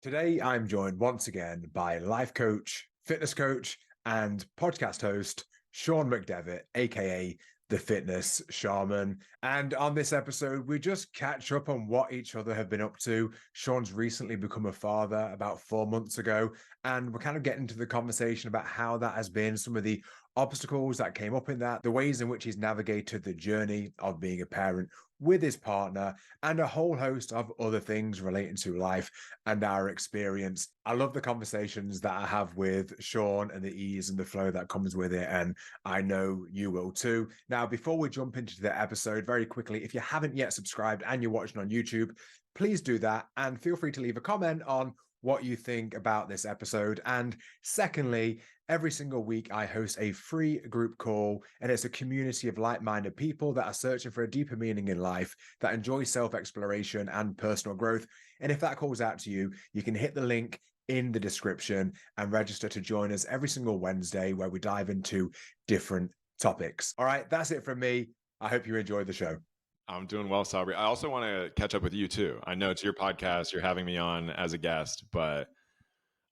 Today, I'm joined once again by life coach, fitness coach, and podcast host, Sean McDevitt, aka the Fitness Shaman. And on this episode, we just catch up on what each other have been up to. Sean's recently become a father about 4 months ago, and we're kind of getting to the conversation about how that has been, some of the obstacles that came up in that, the ways in which he's navigated the journey of being a parent with his partner, and a whole host of other things relating to life and our experience. I love the conversations that I have with Sean and the ease and the flow that comes with it. And I know you will too. Now, before we jump into the episode, very quickly, if you haven't yet subscribed and you're watching on YouTube, please do that. And feel free to leave a comment on what you think about this episode. And secondly, every single week I host a free group call, and it's a community of like-minded people that are searching for a deeper meaning in life, that enjoy self-exploration and personal growth. And if that calls out to you, you can hit the link in the description and register to join us every single Wednesday, where we dive into different topics. All right, that's it from me. I hope you enjoy the show. I'm doing well, Sabri. I also want to catch up with you too. I know it's your podcast. You're having me on as a guest, but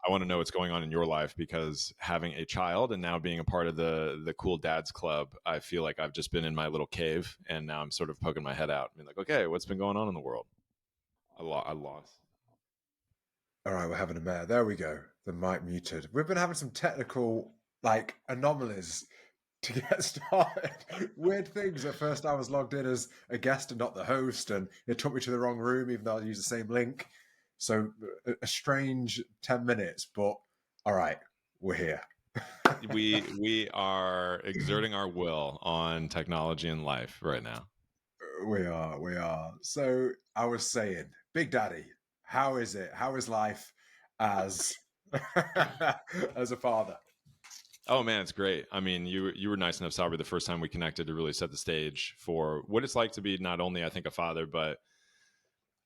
I want to know what's going on in your life, because having a child and now being a part of the Cool Dads Club, I feel like I've just been in my little cave, and now I'm sort of poking my head out. I mean, like, okay, what's been going on in the world? I lost. All right, we're having a mare. There we go. The mic muted. We've been having some technical anomalies to get started. Weird things. At first, I was logged in as a guest and not the host, and it took me to the wrong room, even though I used the same link. So a strange 10 minutes, but all right, we're here. we are exerting our will on technology and life right now. We are. So I was saying, Big Daddy, how is it? How is life as as a father? Oh man, it's great. I mean, you were nice enough, Sabri, the first time we connected, to really set the stage for what it's like to be not only, I think, a father, but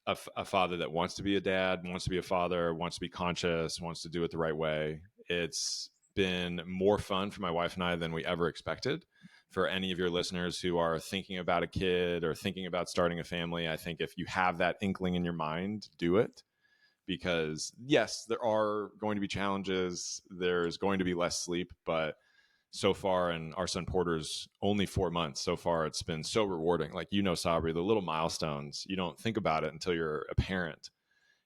a father that wants to be a dad, wants to be a father, wants to be conscious, wants to do it the right way. It's been more fun for my wife and I than we ever expected. For any of your listeners who are thinking about a kid or thinking about starting a family, I think if you have that inkling in your mind, do it. Because yes, there are going to be challenges. There's going to be less sleep, but so far, and our son Porter's only 4 months so far, it's been so rewarding. Like, Sabri, the little milestones, you don't think about it until you're a parent,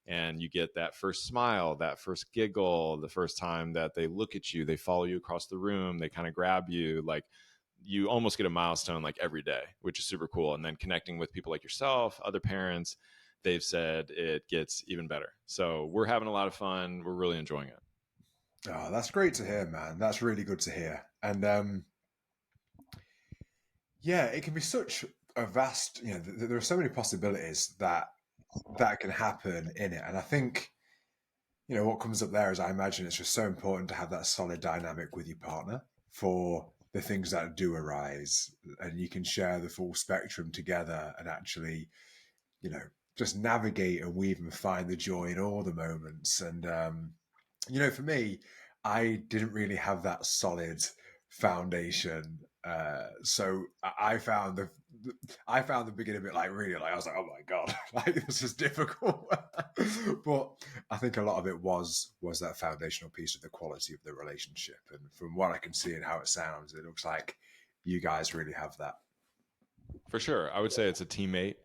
and you get that first smile, that first giggle, the first time that they look at you, they follow you across the room, they kind of grab you. Like, you almost get a milestone like every day, which is super cool. And then connecting with people like yourself, other parents, they've said it gets even better. So we're having a lot of fun. We're really enjoying it. Oh, that's great to hear, man. That's really good to hear. And yeah, it can be such a vast, there are so many possibilities that can happen in it. And I think, what comes up there is, I imagine it's just so important to have that solid dynamic with your partner for the things that do arise, and you can share the full spectrum together and actually, just navigate and weave and find the joy in all the moments. And, for me, I didn't really have that solid foundation. So I found the beginning bit really, I was like, oh my God, this is difficult. But I think a lot of it was that foundational piece of the quality of the relationship. And from what I can see and how it sounds, it looks like you guys really have that. For sure. I would say it's a teammate.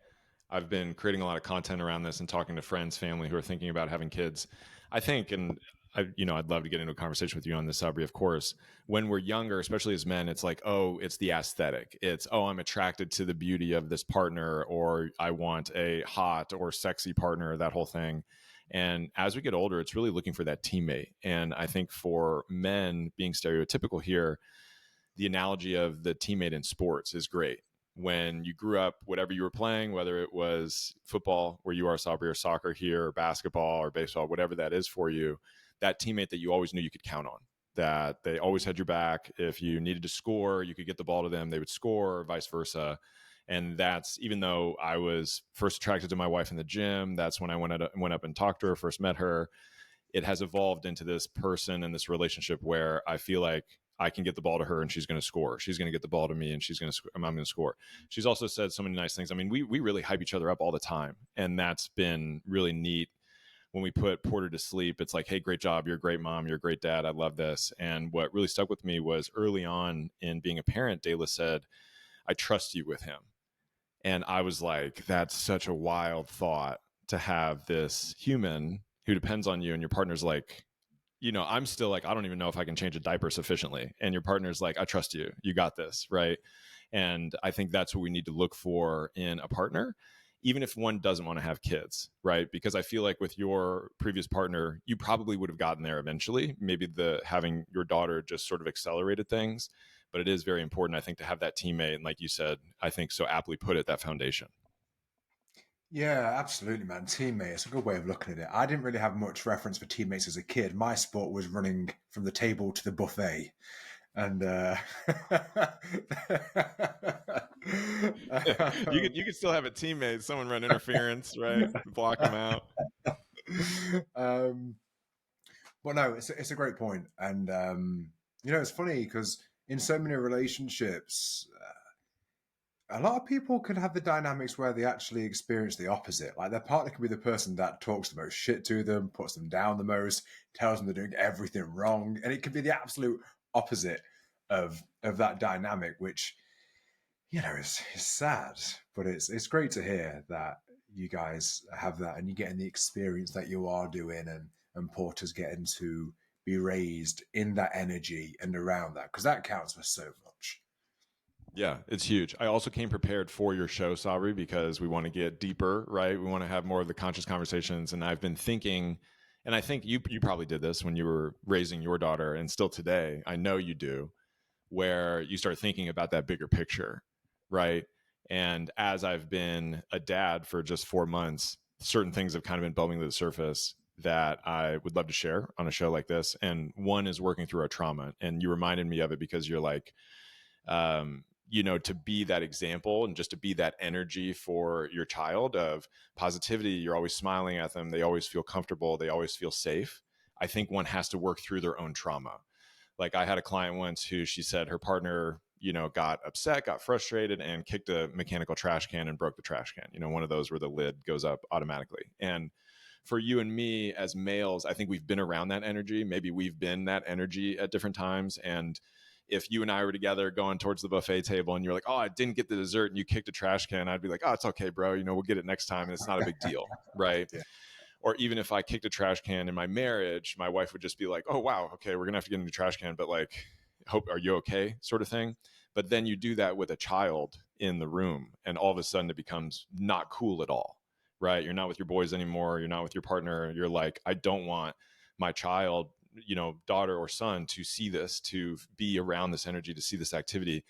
I've been creating a lot of content around this and talking to friends, family who are thinking about having kids. I think, and I'd love to get into a conversation with you on this, Sabri, of course. When we're younger, especially as men, it's like, oh, it's the aesthetic. It's, oh, I'm attracted to the beauty of this partner, or I want a hot or sexy partner, that whole thing. And as we get older, it's really looking for that teammate. And I think for men, being stereotypical here, the analogy of the teammate in sports is great. When you grew up, whatever you were playing, whether it was football where you are, Sabri, or soccer here, or basketball or baseball, whatever that is for you, that teammate that you always knew you could count on, that they always had your back. If you needed to score, you could get the ball to them, they would score, or vice versa. And that's, even though I was first attracted to my wife in the gym, that's when I went up and talked to her, first met her. It has evolved into this person and this relationship where I feel like I can get the ball to her and she's going to score. She's going to get the ball to me and I'm going to score. She's also said so many nice things. I mean, we really hype each other up all the time. And that's been really neat when we put Porter to sleep, it's like, hey, great job. You're a great mom. You're a great dad. I love this. And what really stuck with me was early on in being a parent, Dayla said, I trust you with him. And I was like, that's such a wild thought to have this human who depends on you, and your partner's like, I'm still like, I don't even know if I can change a diaper sufficiently. And your partner's like, I trust you. You got this. Right. And I think that's what we need to look for in a partner, even if one doesn't want to have kids. Right. Because I feel like with your previous partner, you probably would have gotten there eventually. Maybe having your daughter just sort of accelerated things. But it is very important, I think, to have that teammate. And like you said, I think so aptly put it, that foundation. Yeah, absolutely, man. Teammate, it's a good way of looking at it. I didn't really have much reference for teammates as a kid. My sport was running from the table to the buffet. And You could still have a teammate, someone run interference, right? Block them out. um, but no, it's a great point. And it's funny because in so many relationships, a lot of people can have the dynamics where they actually experience the opposite. Like their partner can be the person that talks the most shit to them, puts them down the most, tells them they're doing everything wrong, and it can be the absolute opposite of that dynamic, which is sad. But it's great to hear that you guys have that and you're getting the experience that you are doing, and Porter's getting to be raised in that energy and around that, because that counts for so much. Yeah, it's huge. I also came prepared for your show, Sabri, because we want to get deeper, right? We want to have more of the conscious conversations. And I've been thinking, and I think you probably did this when you were raising your daughter, and still today, I know you do, where you start thinking about that bigger picture, right? And as I've been a dad for just 4 months, certain things have kind of been bubbling to the surface that I would love to share on a show like this. And one is working through our trauma. And you reminded me of it because you're like, to be that example and just to be that energy for your child of positivity. You're always smiling at them. They always feel comfortable. They always feel safe. I think one has to work through their own trauma. Like I had a client once who she said her partner, got upset, got frustrated, and kicked a mechanical trash can and broke the trash can. One of those where the lid goes up automatically. And for you and me as males, I think we've been around that energy. Maybe we've been that energy at different times. And if you and I were together going towards the buffet table and you're like, oh, I didn't get the dessert and you kicked a trash can, I'd be like, oh, it's okay, bro. We'll get it next time. And it's not a big deal. Right. Yeah. Or even if I kicked a trash can in my marriage, my wife would just be like, oh, wow, okay, we're going to have to get a new trash can, but like, are you okay? Sort of thing. But then you do that with a child in the room and all of a sudden it becomes not cool at all, right? You're not with your boys anymore. You're not with your partner. You're like, I don't want my child, daughter or son to see this, to be around this energy, to see this activity.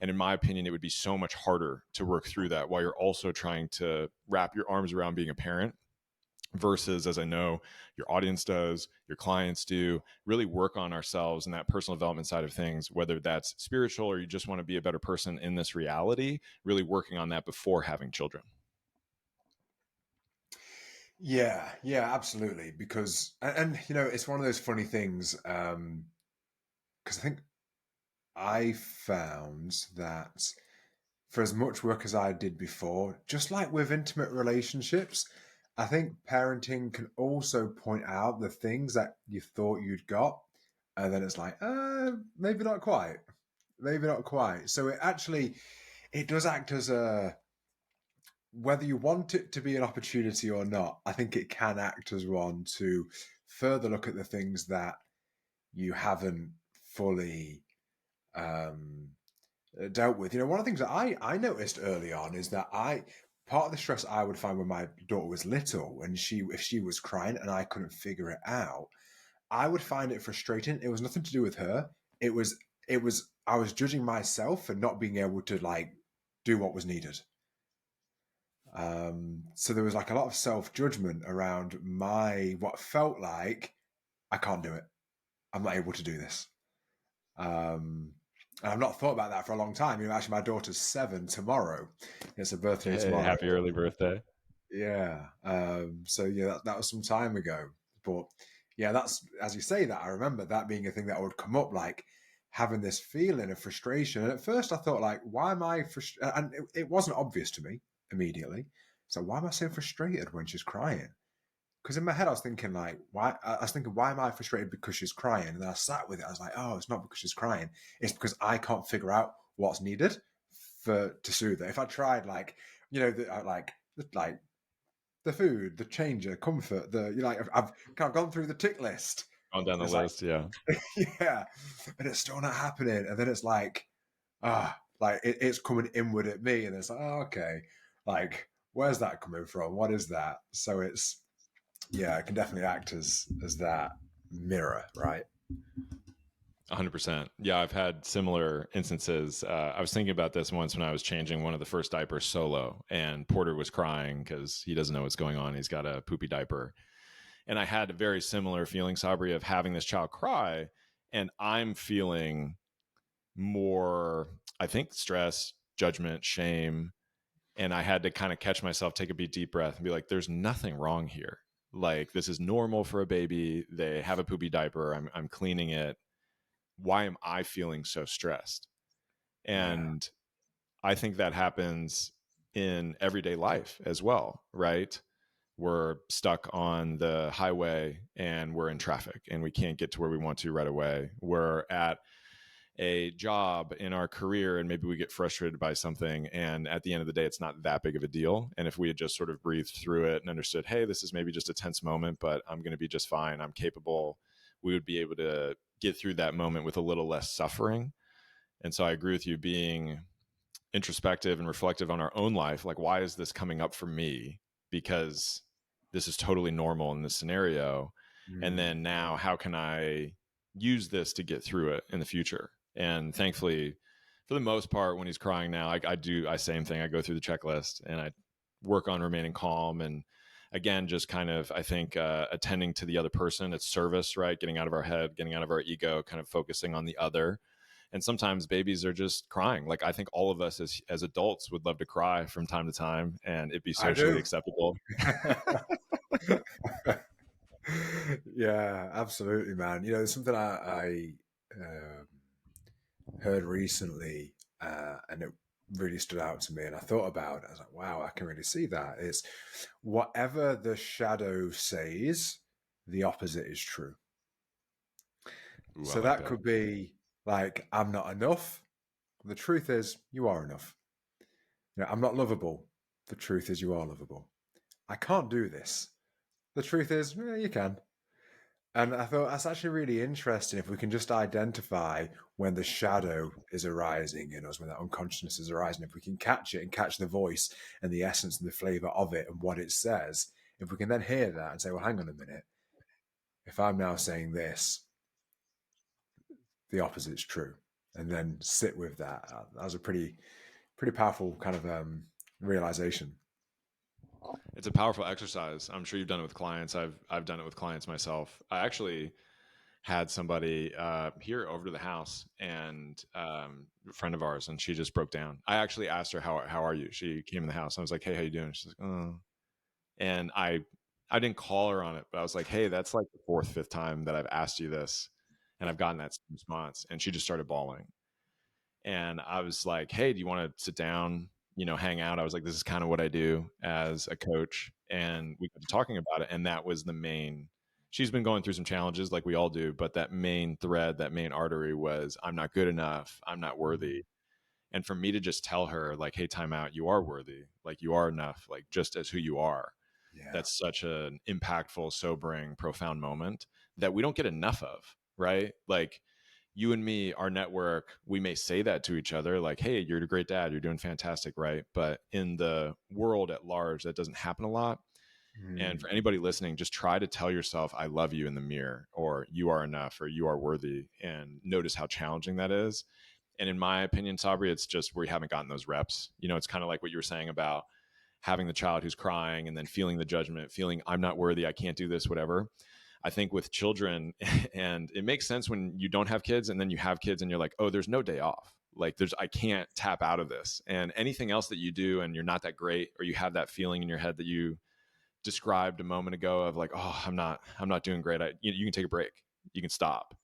And in my opinion, it would be so much harder to work through that while you're also trying to wrap your arms around being a parent versus, as I know your audience does, your clients do, really work on ourselves and that personal development side of things, whether that's spiritual or you just want to be a better person in this reality, really working on that before having children. Yeah, absolutely. Because, and it's one of those funny things. Because I think I found that for as much work as I did before, just like with intimate relationships, I think parenting can also point out the things that you thought you'd got, and then it's like, maybe not quite, maybe not quite. So it does act as a, whether you want it to be an opportunity or not, I think it can act as one to further look at the things that you haven't fully dealt with. One of the things that I noticed early on is that part of the stress I would find when my daughter was little, and if she was crying and I couldn't figure it out, I would find it frustrating. It was nothing to do with her. It was I was judging myself for not being able to like do what was needed. So there was like a lot of self-judgment around what felt like I can't do it. I'm not able to do this. And I've not thought about that for a long time. Actually, my daughter's 7 tomorrow. It's her birthday tomorrow. Happy early birthday. Yeah. So yeah, that was some time ago. But yeah, that's, as you say that, I remember that being a thing that would come up, like having this feeling of frustration. And at first I thought, like, why am I frustrated? And it wasn't obvious to me immediately. So why am I so frustrated when she's crying? because in my head I was thinking like, why? I was thinking, why am I frustrated because she's crying? And then I sat with it. I was like, oh, it's not because she's crying. It's because I can't figure out what's needed to soothe her. If I tried, like, like the food, the changer, comfort, I've kind of gone through the tick list. On down the It's list, yeah. yeah, and it's still not happening. And then it's like, it's coming inward at me, and it's like, oh, okay, like, where's that coming from? What is that? So it's, yeah, it can definitely act as that mirror, right? 100%. Yeah, I've had similar instances. I was thinking about this once when I was changing one of the first diapers solo, and Porter was crying because he doesn't know what's going on. He's got a poopy diaper. And I had a very similar feeling, Sabri, of having this child cry. And I'm feeling more, I think, stress, judgment, shame. And I had to kind of catch myself, take a deep breath and be like, there's nothing wrong here. Like, this is normal for a baby. They have a poopy diaper. I'm cleaning it. Why am I feeling so stressed? Yeah. And I think that happens in everyday life as well, right? We're stuck on the highway and we're in traffic and we can't get to where we want to right away. We're at a job in our career and maybe we get frustrated by something, and at the end of the day it's not that big of a deal. And if we had just sort of breathed through it and understood, hey, this is maybe just a tense moment, but I'm going to be just fine, I'm capable, we would be able to get through that moment with a little less suffering. And so I agree with you, being introspective and reflective on our own life, like, why is this coming up for me? Because this is totally normal in this scenario. And then now how can I use this to get through it in the future? And thankfully, for the most part, when he's crying now, I do same thing. I go through the checklist and I work on remaining calm. And again, just kind of, I think, attending to the other person. It's service, right? Getting out of our head, getting out of our ego, kind of focusing on the other. And sometimes babies are just crying. Like, I think all of us as adults would love to cry from time to time, and it'd be I socially do. acceptable. Yeah, absolutely, man. There's something I heard recently, and it really stood out to me. And I thought about it. I was like, wow, I can really see that. It's whatever the shadow says, the opposite is true. Ooh, I So like that that. could be like, I'm not enough. The truth is, you are enough. I'm not lovable. The truth is, you are lovable. I can't do this. The truth is, you can. And I thought that's actually really interesting if we can just identify when the shadow is arising in us, when that unconsciousness is arising, if we can catch it and catch the voice and the essence and the flavor of it and what it says, if we can then hear that and say, well, hang on a minute, if I'm now saying this, the opposite's true. And then sit with that. That was a pretty powerful kind of realization. It's a powerful exercise. I'm sure you've done it with clients. I've done it with clients myself. I actually had somebody here over to the house, and a friend of ours, and she just broke down. I actually asked her, how are you? She came in the house. I was like, hey, how you doing? She's like, oh. And I didn't call her on it, but I was like, hey, that's like the fourth, fifth time that I've asked you this, and I've gotten that response. And she just started bawling. And I was like, hey, do you want to sit down, hang out? I was like, this is kind of what I do as a coach. And we got to talking about it. And that was the main, she's been going through some challenges like we all do, but that main thread, that main artery was, I'm not good enough, I'm not worthy. And for me to just tell her, like, hey, time out, you are worthy, like, you are enough, like, just as who you are. Yeah. That's such an impactful, sobering, profound moment that we don't get enough of, right? Like, you and me, our network, we may say that to each other, like, hey, you're a great dad, you're doing fantastic, right? But in the world at large, that doesn't happen a lot. And for anybody listening, just try to tell yourself, I love you in the mirror, or you are enough, or you are worthy, and notice how challenging that is. And in my opinion, Sabri, it's just we haven't gotten those reps. It's kind of like what you were saying about having the child who's crying and then feeling the judgment, feeling I'm not worthy, I can't do this, whatever. I think with children, and it makes sense when you don't have kids and then you have kids and you're like, oh, there's no day off. Like, I can't tap out of this. And anything else that you do and you're not that great, or you have that feeling in your head that you described a moment ago of like, oh, I'm not doing great. You can take a break. You can stop.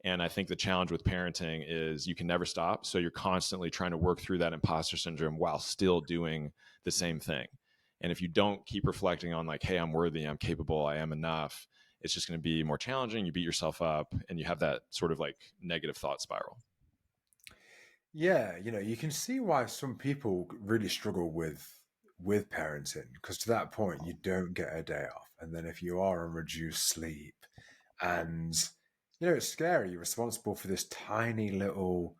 And I think the challenge with parenting is you can never stop. So you're constantly trying to work through that imposter syndrome while still doing the same thing. And if you don't keep reflecting on like, hey, I'm worthy, I'm capable, I am enough, it's just going to be more challenging. You beat yourself up and you have that sort of like negative thought spiral. Yeah, you can see why some people really struggle with parenting, because to that point you don't get a day off, and then if you are on reduced sleep, and it's scary. You're responsible for this tiny little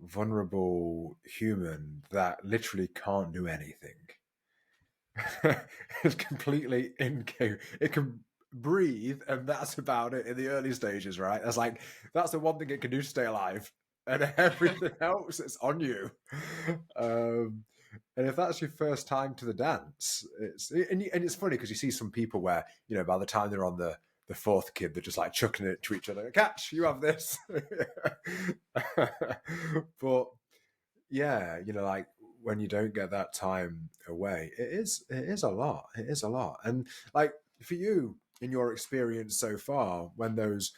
vulnerable human that literally can't do anything. It's completely incapable. It can breathe, and that's about it in the early stages, right? That's the one thing it can do to stay alive, and everything else is on you. And if that's your first time to the dance, it's funny because you see some people where by the time they're on the fourth kid, they're just like chucking it to each other. Catch, you have this. But yeah, like when you don't get that time away, it is a lot. It is a lot. And like for you, in your experience so far, when those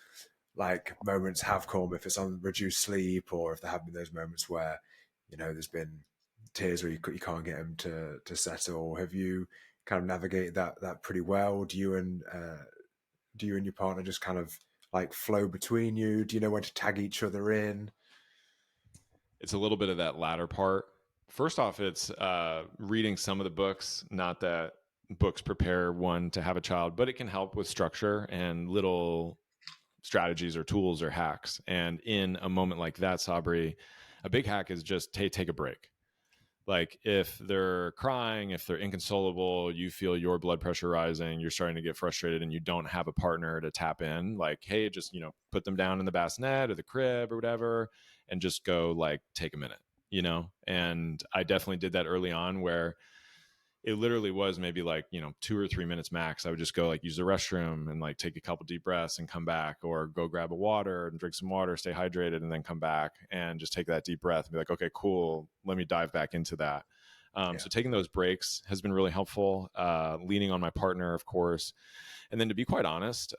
like moments have come, if it's on reduced sleep or if there have been those moments where there's been tears where you can't get them to settle, have you kind of navigated that pretty well? Do you and your partner just kind of like flow between you? Do you know when to tag each other in? It's a little bit of that latter part. First off, it's reading some of the books. Not that books prepare one to have a child, but it can help with structure and little strategies or tools or hacks. And in a moment like that, Sabri, a big hack is just take a break. Like if they're crying, if they're inconsolable, you feel your blood pressure rising, you're starting to get frustrated and you don't have a partner to tap in, like, hey, just, put them down in the bassinet or the crib or whatever, and just go like, take a minute, And I definitely did that early on where it literally was maybe like 2 or 3 minutes max. I would just go like use the restroom and like take a couple deep breaths and come back, or go grab a water and drink some water, stay hydrated, and then come back and just take that deep breath and be like, okay, cool, let me dive back into that. So taking those breaks has been really helpful. Leaning on my partner, of course, and then to be quite honest,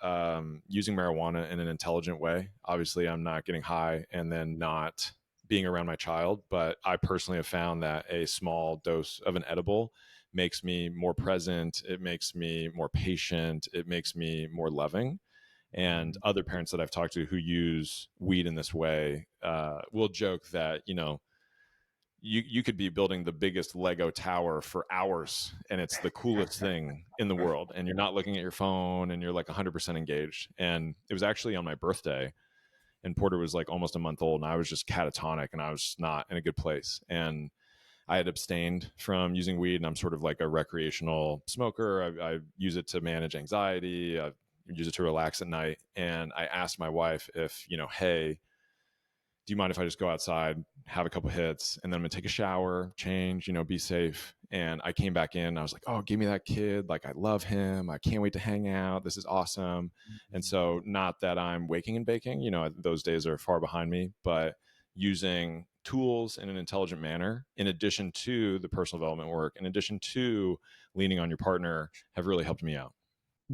using marijuana in an intelligent way. Obviously I'm not getting high and then not being around my child, but I personally have found that a small dose of an edible makes me more present. It makes me more patient. It makes me more loving. And other parents that I've talked to who use weed in this way will joke that, you could be building the biggest Lego tower for hours and it's the coolest thing in the world. And you're not looking at your phone and you're like 100% engaged. And it was actually on my birthday and Porter was like almost a month old and I was just catatonic and I was not in a good place. And I had abstained from using weed and I'm sort of like a recreational smoker. I use it to manage anxiety. I use it to relax at night. And I asked my wife if, hey, do you mind if I just go outside, have a couple hits, and then I'm gonna take a shower, change, be safe. And I came back in. I was like, oh, give me that kid. Like, I love him. I can't wait to hang out. This is awesome. And so not that I'm waking and baking, those days are far behind me, but using tools in an intelligent manner, in addition to the personal development work, in addition to leaning on your partner, have really helped me out.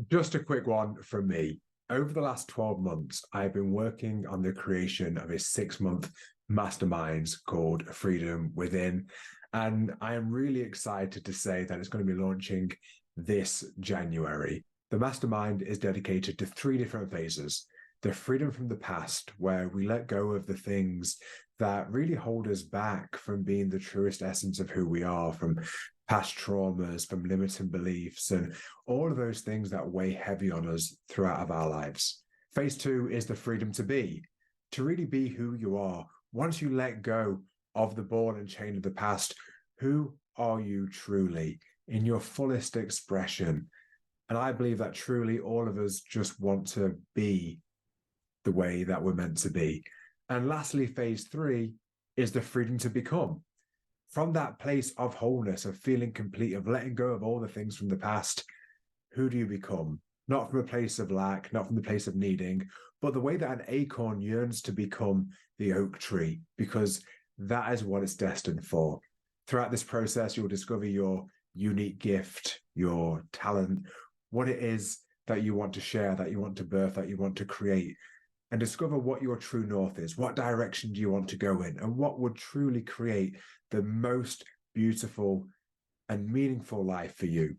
Just a quick one from me. Over the last 12 months, I've been working on the creation of a 6-month mastermind called Freedom Within. And I am really excited to say that it's going to be launching this January. The mastermind is dedicated to 3 different phases. The freedom from the past, where we let go of the things that really hold us back from being the truest essence of who we are, from past traumas, from limiting beliefs, and all of those things that weigh heavy on us throughout of our lives. Phase 2 is the freedom to really be who you are. Once you let go of the ball and chain of the past, who are you truly in your fullest expression? And I believe that truly all of us just want to be the way that we're meant to be. And lastly, phase 3 is the freedom to become. From that place of wholeness, of feeling complete, of letting go of all the things from the past, who do you become? Not from a place of lack, not from the place of needing, but the way that an acorn yearns to become the oak tree, because that is what it's destined for. Throughout this process, you'll discover your unique gift, your talent, what it is that you want to share, that you want to birth, that you want to create, and discover what your true north is. What direction do you want to go in? And what would truly create the most beautiful and meaningful life for you.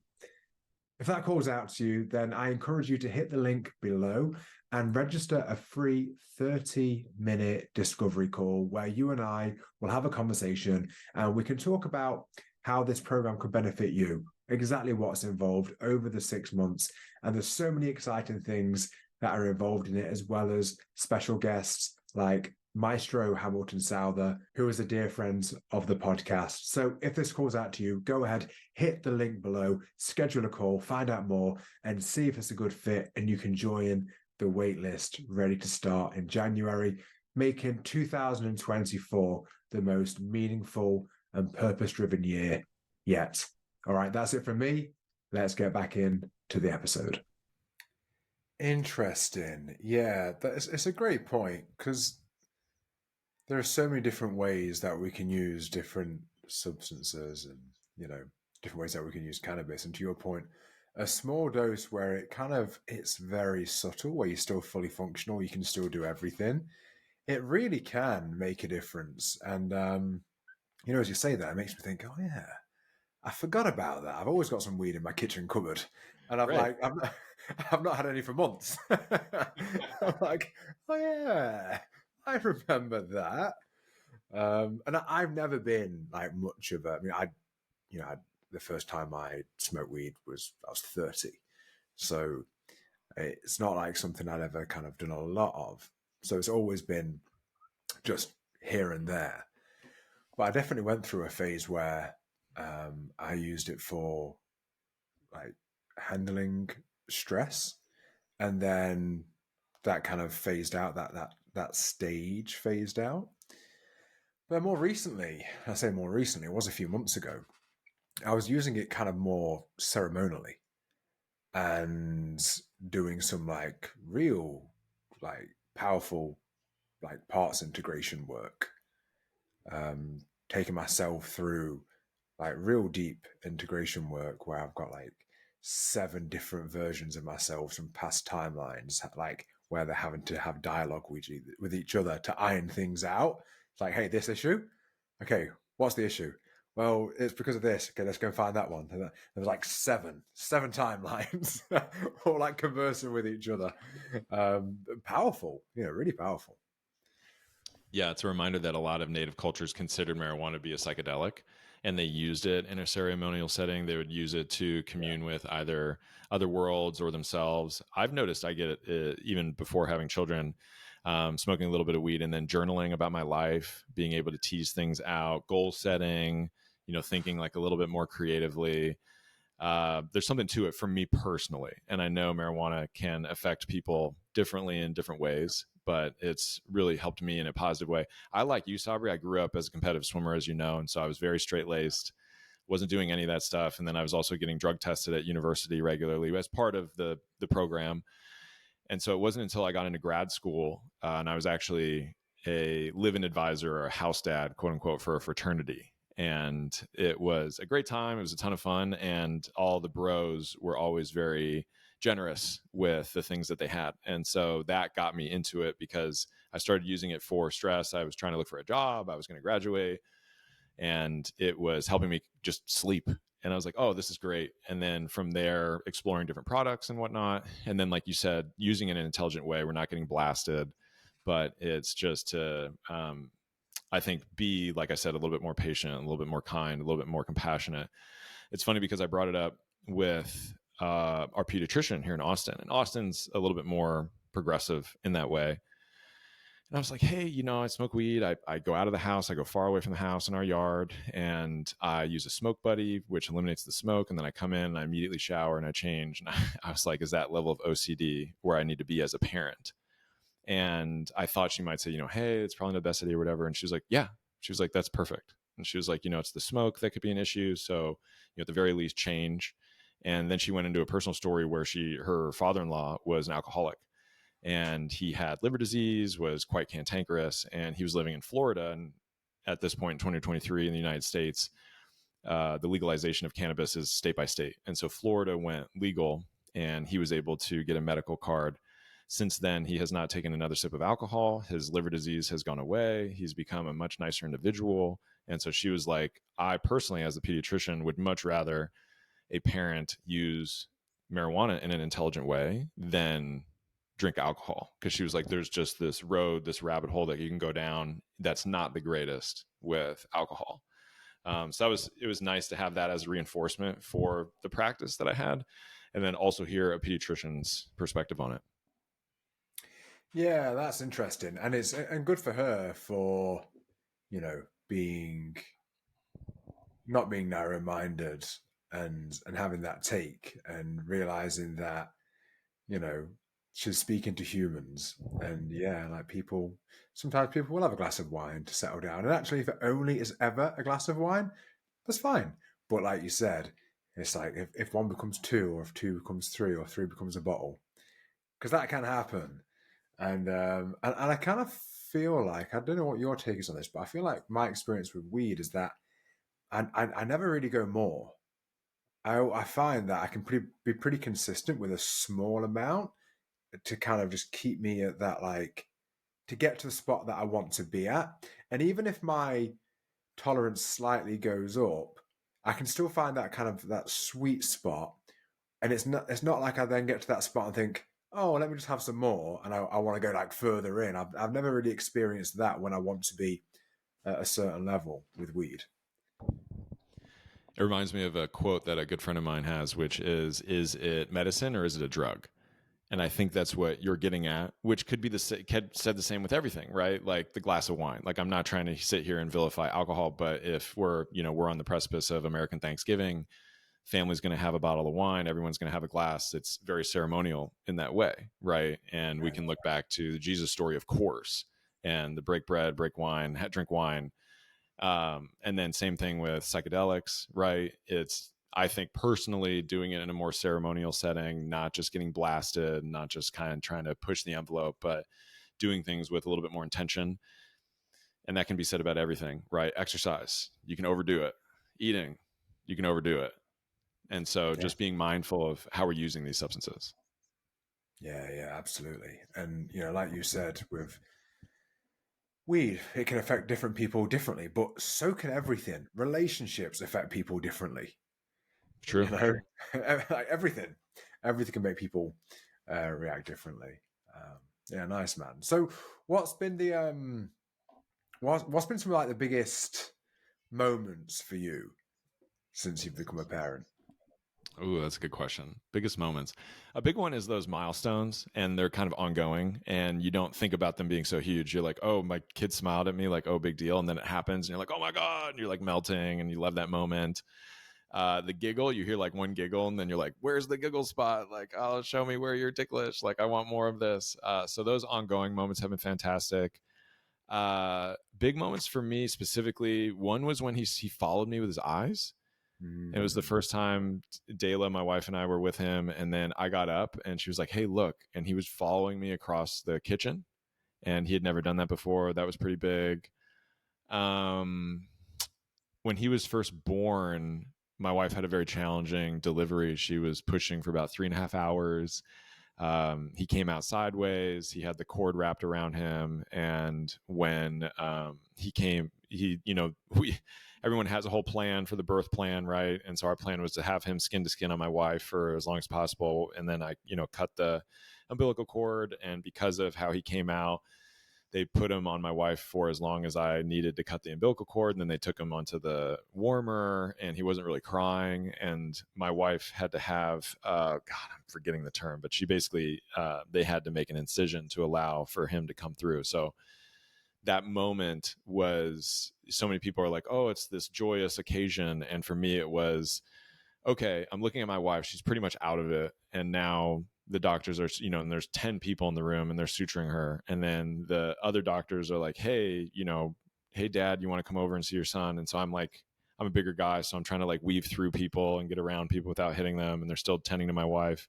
If that calls out to you, then I encourage you to hit the link below and register a free 30-minute discovery call where you and I will have a conversation and we can talk about how this program could benefit you, exactly what's involved over the 6 months. And there's so many exciting things that are involved in it, as well as special guests like Maestro Hamilton Souther, who is a dear friend of the podcast. So if this calls out to you, go ahead, hit the link below, schedule a call, find out more, and see if it's a good fit, and you can join the waitlist ready to start in January, making 2024 the most meaningful and purpose-driven year yet. All right, that's it from me. Let's get back into the episode. Interesting. Yeah, it's a great point, because there are so many different ways that we can use different substances and, different ways that we can use cannabis. And to your point, a small dose where it's very subtle, where you're still fully functional, you can still do everything. It really can make a difference. And, as you say that, it makes me think, oh yeah, I forgot about that. I've always got some weed in my kitchen cupboard. And I've not had any for months. I'm like, oh yeah, I remember that. And I've never been like much of a, the first time I smoked weed I was 30. So it's not like something I'd ever kind of done a lot of. So it's always been just here and there. But I definitely went through a phase where I used it for like handling stress, and then that kind of phased out. That stage phased out. But more recently, I say more recently, it was a few months ago, I was using it kind of more ceremonially and doing some like real, like powerful, like parts integration work. Taking myself through like real deep integration work where I've got like 7 different versions of myself from past timelines, like where they're having to have dialogue with each other to iron things out. It's like, hey, this issue? Okay, what's the issue? Well, it's because of this. Okay, let's go find that one. And there was like seven timelines, all like conversing with each other. Powerful, really powerful. Yeah, it's a reminder that a lot of native cultures considered marijuana to be a psychedelic, and they used it in a ceremonial setting. They would use it to commune with either other worlds or themselves. I've noticed I get it even before having children, smoking a little bit of weed and then journaling about my life, being able to tease things out, goal setting, thinking like a little bit more creatively. There's something to it for me personally. And I know marijuana can affect people differently in different ways, but it's really helped me in a positive way. I, like you, Sabri, I grew up as a competitive swimmer, as you know, and so I was very straight-laced, wasn't doing any of that stuff. And then I was also getting drug tested at university regularly as part of the program. And so it wasn't until I got into grad school and I was actually a live-in advisor or a house dad, quote unquote, for a fraternity. And it was a great time. It was a ton of fun. And all the bros were always very generous with the things that they had. And so that got me into it because I started using it for stress. I was trying to look for a job. I was going to graduate, and it was helping me just sleep. And I was like, oh, this is great. And then from there, exploring different products and whatnot. And then, like you said, using it in an intelligent way. We're not getting blasted, but it's just to, I think, be, like I said, a little bit more patient, a little bit more kind, a little bit more compassionate. It's funny because I brought it up with our pediatrician here in Austin, and Austin's a little bit more progressive in that way. And I was like, hey, I smoke weed. I go out of the house. I go far away from the house in our yard, and I use a smoke buddy, which eliminates the smoke. And then I come in and I immediately shower and I change. And I was like, is that level of OCD where I need to be as a parent? And I thought she might say, hey, it's probably not the best idea or whatever. And she was like, yeah. She was like, that's perfect. And she was like, it's the smoke that could be an issue. So, at the very least, change. And then she went into a personal story where her father-in-law was an alcoholic, and he had liver disease, was quite cantankerous, and he was living in Florida. And at this point in 2023 in the United States, the legalization of cannabis is state by state. And so Florida went legal, and he was able to get a medical card Since then, he has not taken another sip of alcohol. His liver disease has gone away. He's become a much nicer individual. And so she was like, I personally, as a pediatrician, would much rather a parent use marijuana in an intelligent way than drink alcohol. Because she was like, there's just this road, this rabbit hole that you can go down that's not the greatest with alcohol. So it was nice to have that as a reinforcement for the practice that I had, and then also hear a pediatrician's perspective on it. Yeah, that's interesting, and it's and good for her for, being not being narrow-minded and having that take and realizing that she's speaking to humans, and like sometimes people will have a glass of wine to settle down, and actually if it only is ever a glass of wine, that's fine. But like you said, it's like if one becomes two, or if two becomes three, or three becomes a bottle, because that can happen. And I kind of feel like, I don't know what your take is on this, but I feel like my experience with weed is that I never really go more. I find that I can be pretty consistent with a small amount to kind of just keep me at that, like, to get to the spot that I want to be at. And even if my tolerance slightly goes up, I can still find that kind of that sweet spot. And it's not like I then get to that spot and think, oh, let me just have some more, and I want to go like further in. I've never really experienced that when I want to be at a certain level with weed. It reminds me of a quote that a good friend of mine has, which is it medicine or is it a drug? And I think that's what you're getting at, which could be said the same with everything, right? Like the glass of wine. Like, I'm not trying to sit here and vilify alcohol, but if we're on the precipice of American Thanksgiving, family's going to have a bottle of wine, everyone's going to have a glass. It's very ceremonial in that way, right? And we can look back to the Jesus story, of course, and the break bread, break wine, drink wine. And then same thing with psychedelics, right? It's, I think personally, doing it in a more ceremonial setting, not just getting blasted, not just kind of trying to push the envelope, but doing things with a little bit more intention. And that can be said about everything, right? Exercise, you can overdo it. Eating, you can overdo it. And so just being mindful of how we're using these substances. Yeah, absolutely. And, like you said, with weed, it can affect different people differently, but so can everything. Relationships affect people differently. True. Like everything can make people react differently. Yeah, nice, man. So what's been what's been some of like the biggest moments for you since you've become a parent? Oh, that's a good question. Biggest moments. A big one is those milestones, and they're kind of ongoing, and you don't think about them being so huge. You're like, oh, my kid smiled at me, like, oh, big deal. And then it happens, and you're like, oh my God, and you're like melting, and you love that moment. The giggle, you hear like one giggle, and then you're like, where's the giggle spot? Like, oh, show me where you're ticklish. Like, I want more of this. So those ongoing moments have been fantastic. Big moments for me specifically, one was when he followed me with his eyes. It was the first time Dayla, my wife, and I were with him. And then I got up and she was like, hey, look. And he was following me across the kitchen. And he had never done that before. That was pretty big. When he was first born, my wife had a very challenging delivery. She was pushing for about 3.5 hours. He came out sideways. He had the cord wrapped around him. And when he came, everyone has a whole plan for the birth plan, right? And so our plan was to have him skin to skin on my wife for as long as possible. And then I, cut the umbilical cord. And because of how he came out, they put him on my wife for as long as I needed to cut the umbilical cord. And then they took him onto the warmer, and he wasn't really crying. And my wife had to have, God, I'm forgetting the term, but she basically, they had to make an incision to allow for him to come through. So that moment was, so many people are like, oh, it's this joyous occasion. And for me, it was, okay, I'm looking at my wife. She's pretty much out of it. And now the doctors are, and there's 10 people in the room and they're suturing her. And then the other doctors are like, hey, hey, Dad, you want to come over and see your son? And so I'm like, I'm a bigger guy. So I'm trying to like weave through people and get around people without hitting them. And they're still tending to my wife.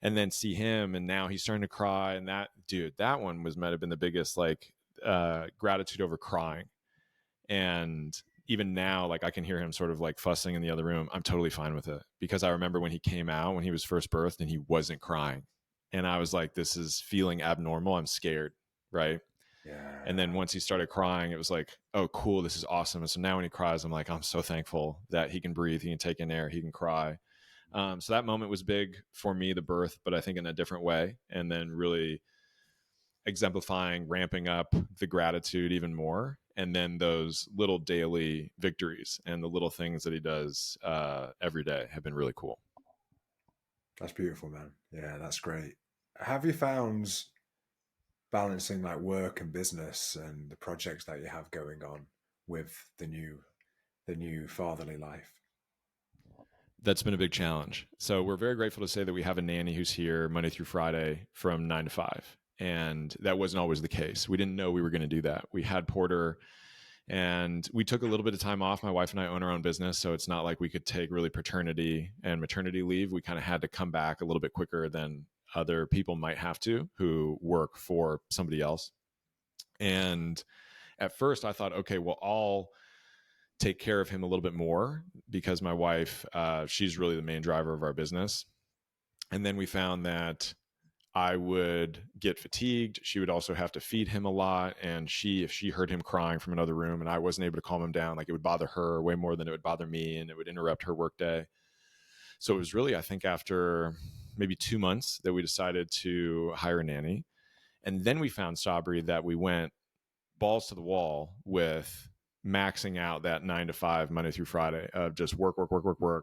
And then see him. And now he's starting to cry. And that one might have been the biggest, like, gratitude over crying. And even now, like, I can hear him sort of like fussing in the other room. I'm totally fine with it, because I remember when he came out, when he was first birthed, and he wasn't crying. And I was like, this is feeling abnormal. I'm scared. Right. And then once he started crying, it was like, oh, cool, this is awesome. And so now when he cries, I'm like, I'm so thankful that he can breathe, he can take in air, he can cry. So that moment was big for me, the birth, but I think in a different way. And then really exemplifying, ramping up the gratitude even more. And then those little daily victories and the little things that he does every day have been really cool. That's beautiful, man. Yeah, that's great. Have you found balancing like work and business and the projects that you have going on with the new fatherly life? That's been a big challenge. So we're very grateful to say that we have a nanny who's here Monday through Friday from 9 to 5. And that wasn't always the case. We didn't know we were going to do that. We had Porter and we took a little bit of time off. My wife and I own our own business. So it's not like we could take really paternity and maternity leave. We kind of had to come back a little bit quicker than other people might have to who work for somebody else. And at first I thought, okay, well, I'll take care of him a little bit more because my wife, she's really the main driver of our business. And then we found that I would get fatigued. She would also have to feed him a lot. And if she heard him crying from another room and I wasn't able to calm him down, like it would bother her way more than it would bother me, and it would interrupt her workday. So it was really, I think, after maybe 2 months that we decided to hire a nanny. And then we found, Sabri, that we went balls to the wall with maxing out that 9 to 5 Monday through Friday of just work,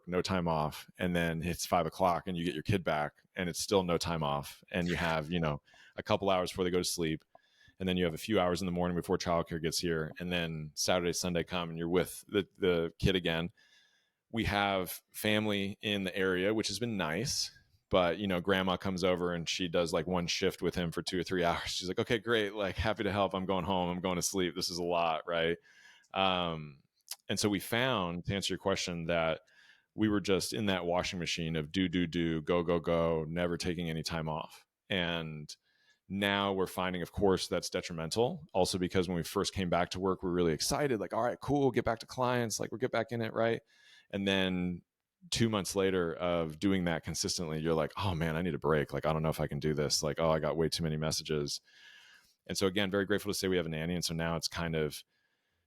no time off. And then it's 5 o'clock and you get your kid back and it's still no time off. And you have, a couple hours before they go to sleep. And then you have a few hours in the morning before childcare gets here. And then Saturday, Sunday come and you're with the kid again. We have family in the area, which has been nice. But, grandma comes over and she does like one shift with him for 2 or 3 hours. She's like, okay, great. Like, happy to help. I'm going home. I'm going to sleep. This is a lot. Right. And so we found, to answer your question, that we were just in that washing machine of do, go, never taking any time off. And now we're finding, of course, that's detrimental. Also, because when we first came back to work, we're really excited. Like, all right, cool. Get back to clients. Like, we'll get back in it. Right. And then 2 months later of doing that consistently, you're like, oh man, I need a break. Like, I don't know if I can do this. Like, oh, I got way too many messages. And so again, very grateful to say we have a nanny. And so now it's kind of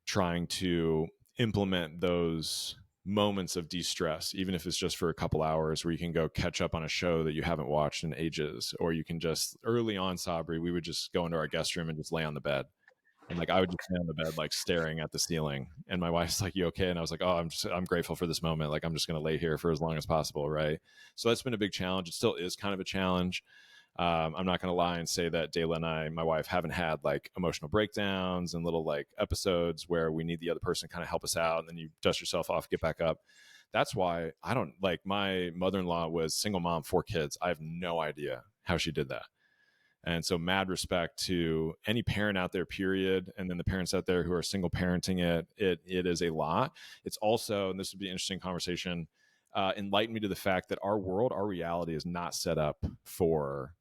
trying to implement those moments of de-stress, even if it's just for a couple hours, where you can go catch up on a show that you haven't watched in ages. Or you can just, early on, Sabri, we would just go into our guest room and just lay on the bed. And like, I would just lay on the bed, like staring at the ceiling. And my wife's like, you okay? And I was like, oh, I'm grateful for this moment. Like, I'm just going to lay here for as long as possible. Right. So that's been a big challenge. It still is kind of a challenge. I'm not going to lie and say that Dayla and I, my wife, haven't had like emotional breakdowns and little like episodes where we need the other person to kind of help us out. And then you dust yourself off, get back up. That's why I don't like, my mother-in-law was single mom, 4 kids. I have no idea how she did that. And so mad respect to any parent out there, period. And then the parents out there who are single parenting it is a lot. It's also, and this would be an interesting conversation, enlightened me to the fact that our world, our reality is not set up for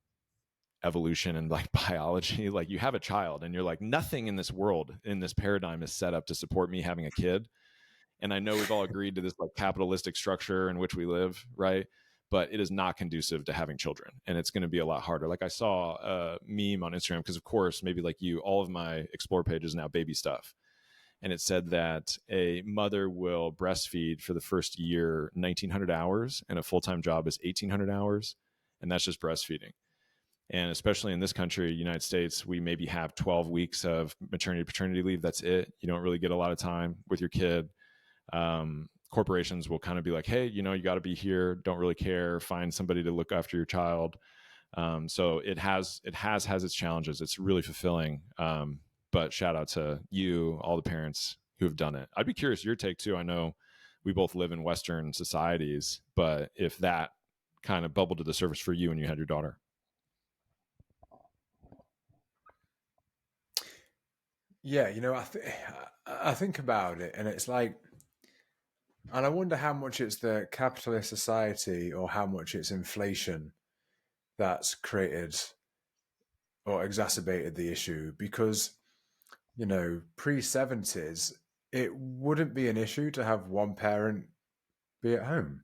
evolution and like biology. Like, you have a child and you're like, nothing in this world, in this paradigm, is set up to support me having a kid. And I know we've all agreed to this like capitalistic structure in which we live, right? But it is not conducive to having children, and it's going to be a lot harder. Like, I saw a meme on Instagram, because of course, maybe like you, all of my explore page is now baby stuff. And it said that a mother will breastfeed for the first year 1,900 hours, and a full-time job is 1,800 hours. And that's just breastfeeding. And especially in this country, United States, we maybe have 12 weeks of maternity, paternity leave. That's it. You don't really get a lot of time with your kid. Corporations will kind of be like, hey, you got to be here. Don't really care. Find somebody to look after your child. So it has its challenges. It's really fulfilling. But shout out to you, all the parents who have done it. I'd be curious your take too. I know we both live in Western societies, but if that kind of bubbled to the surface for you when you had your daughter. Yeah, I think about it, and it's like, and I wonder how much it's the capitalist society or how much it's inflation that's created or exacerbated the issue. Because pre-70s, it wouldn't be an issue to have one parent be at home.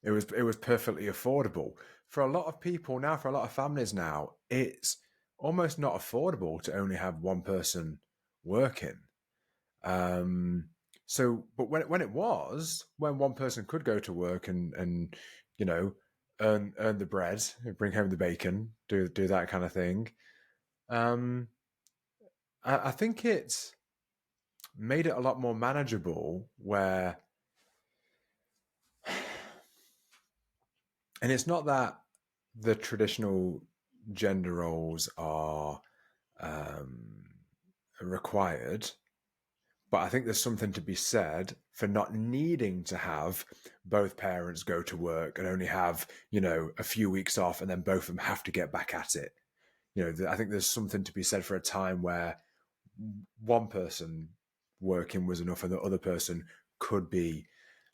It was perfectly affordable. for a lot of people now, for a lot of families now, it's almost not affordable to only have one person working. But when it was, when one person could go to work and you know earn the bread, bring home the bacon, do that kind of thing. Um, I think it's made it a lot more manageable. And it's not that the traditional gender roles are required, but I think there's something to be said for not needing to have both parents go to work and only have, a few weeks off and then both of them have to get back at it. I think there's something to be said for a time where one person working was enough and the other person could be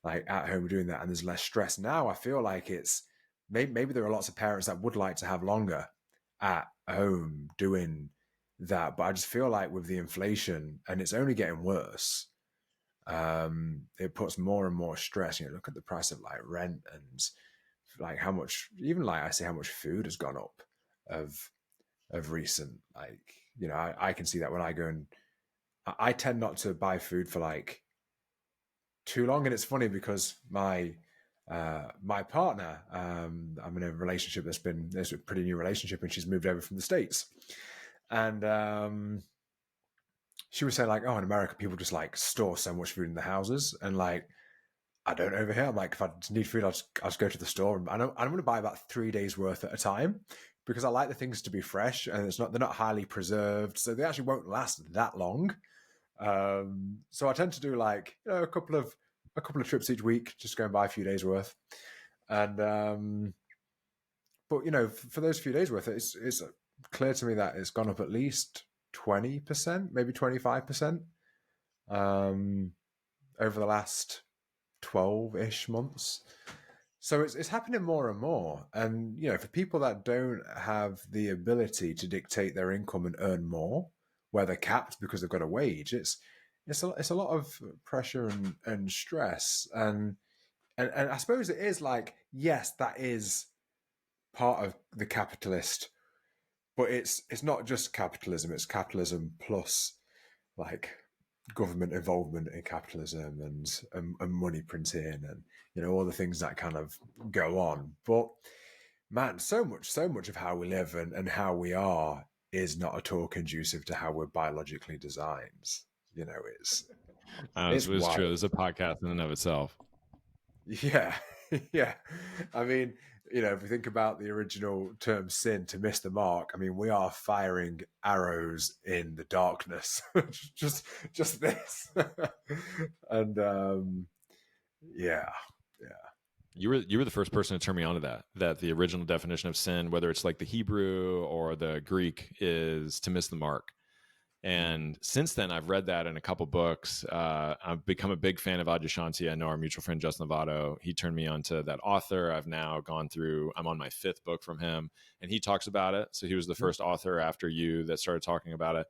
like at home doing that, and there's less stress. Now I feel like it's maybe there are lots of parents that would like to have longer at home doing that, but I just feel like with the inflation, and it's only getting worse, it puts more and more stress. Look at the price of like rent and like how much, even like I see how much food has gone up of recent. Like, I can see that when I go and I tend not to buy food for like too long. And it's funny because my partner, I'm in a relationship it's a pretty new relationship, and she's moved over from the States. And she was saying like, oh, in America, people just like store so much food in the houses. And like, I don't over here. I'm like, if I need food, I'll just go to the store. And I'm going to buy about 3 days worth at a time because I like the things to be fresh, and they're not highly preserved. So they actually won't last that long. So I tend to do like, a couple of trips each week, just go and buy a few days worth. And but for those few days worth, it's clear to me that it's gone up at least 20%, maybe 25%, over the last 12-ish months. So it's happening more and more. And for people that don't have the ability to dictate their income and earn more, where they're capped because they've got a wage, it's a lot of pressure and stress. And I suppose it is like, yes, that is part of the capitalist, but it's not just capitalism. It's capitalism plus like government involvement in capitalism and money printing and all the things that kind of go on. But man, so much of how we live and how we are is not at all conducive to how we're biologically designed. It's It's wild. true. There's a podcast in and of itself. Yeah. Yeah. I mean, if we think about the original term sin, to miss the mark, I mean, we are firing arrows in the darkness. just this. And yeah. You were the first person to turn me on to that the original definition of sin, whether it's like the Hebrew or the Greek, is to miss the mark. And since then, I've read that in a couple books. I've become a big fan of Adyashanti. I know our mutual friend, Justin Lovato, he turned me on to that author. I'm on my 5th book from him, and he talks about it. So he was the first author after you that started talking about it.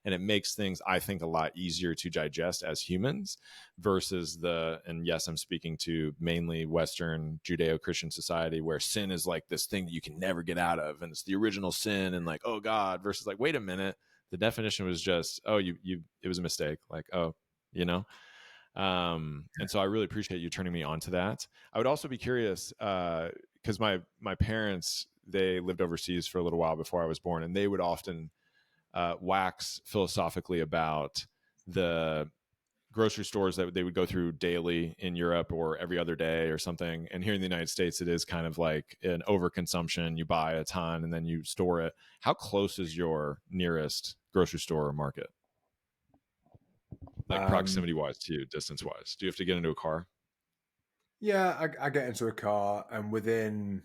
And it makes things, I think, a lot easier to digest as humans versus and yes, I'm speaking to mainly Western Judeo-Christian society, where sin is like this thing that you can never get out of. And it's the original sin, and like, oh God, versus like, wait a minute. The definition was just, oh, it was a mistake. Like, oh, and so I really appreciate you turning me on to that. I would also be curious, because my parents, they lived overseas for a little while before I was born, and they would often wax philosophically about the grocery stores that they would go through daily in Europe or every other day or something. And here in the United States, it is kind of like an overconsumption. You buy a ton and then you store it. How close is your nearest grocery store or market? Like proximity wise to you, distance wise? Do you have to get into a car? Yeah, I get into a car, and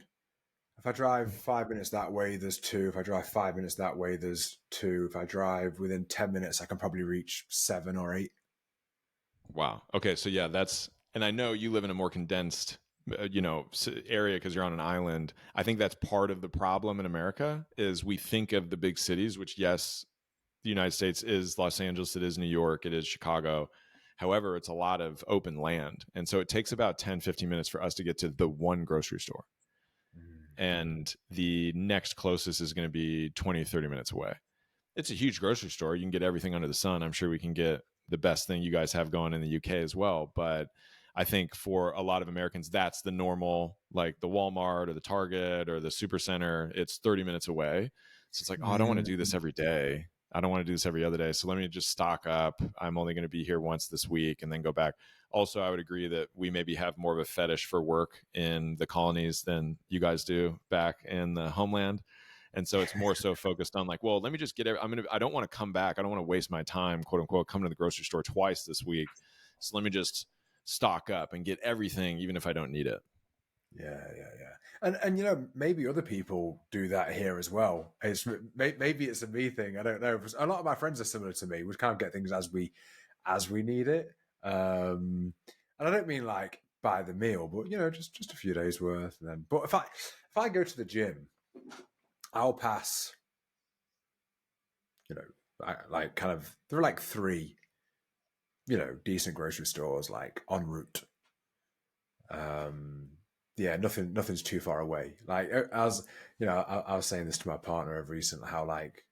if I drive 5 minutes that way, there's two. If I drive 5 minutes that way, there's two. If I drive within 10 minutes, I can probably reach 7 or 8. Wow. Okay. So yeah, and I know you live in a more condensed, area because you're on an island. I think that's part of the problem in America is we think of the big cities, which yes, the United States is Los Angeles, it is New York, it is Chicago. However, it's a lot of open land. And so it takes about 10, 15 minutes for us to get to the one grocery store. and the next closest is going to be 20, 30 minutes away. It's a huge grocery store. You can get everything under the sun. I'm sure we can get the best thing you guys have going in the UK as well. But I think for a lot of Americans, that's the normal, like the Walmart or the Target or the Supercenter. It's 30 minutes away. So it's like, oh, I don't want to do this every day. I don't want to do this every other day. So let me just stock up. I'm only going to be here once this week and then go back. Also, I would agree that we maybe have more of a fetish for work in the colonies than you guys do back in the homeland. And so it's more so focused on like, well, let me just I don't want to come back. I don't want to waste my time, quote unquote, coming to the grocery store twice this week. So let me just stock up and get everything, even if I don't need it. Yeah. And you know, maybe other people do that here as well. Maybe it's a me thing. I don't know. A lot of my friends are similar to me. We kind of get things as we need it. And I don't mean like by the meal, but you know, just a few days worth. And then, but if I go to the gym, I'll pass. You know, like kind of there are like three, you know, decent grocery stores like en route. Yeah, nothing's too far away. Like as you know, I was saying this to my partner over recently, how like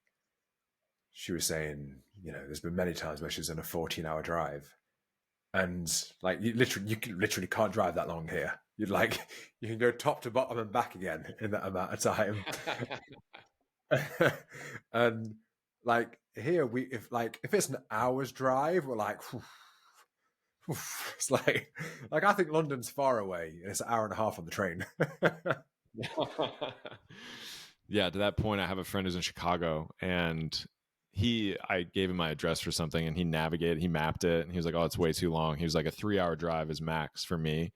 she was saying, you know, there's been many times where she's in a 14-hour drive, and like you literally can't drive that long here. You'd like you can go top to bottom and back again in that amount of time. And like here, if it's an hour's drive, we're like. Whew, it's like I think London's far away and it's an hour and a half on the train. Yeah, to that point, I have a friend who's in Chicago, and I gave him my address for something, and he mapped it, and he was like, "Oh, it's way too long." He was like, "A 3-hour drive is max for me."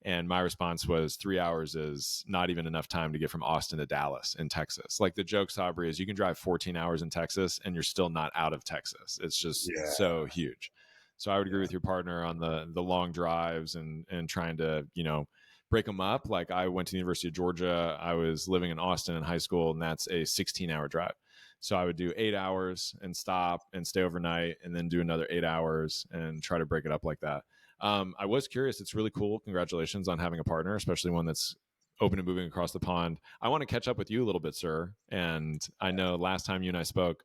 And my response was 3 hours is not even enough time to get from Austin to Dallas in Texas. Like the joke, Sabri, is you can drive 14 hours in Texas and you're still not out of Texas. It's just so huge. So I would agree with your partner on the long drives and trying to, you know, break them up. Like I went to the University of Georgia. I was living in Austin in high school, and that's a 16-hour drive. So I would do 8 hours and stop and stay overnight and then do another 8 hours and try to break it up like that. I was curious. It's really cool. Congratulations on having a partner, especially one that's open to moving across the pond. I want to catch up with you a little bit, sir. And I know last time you and I spoke,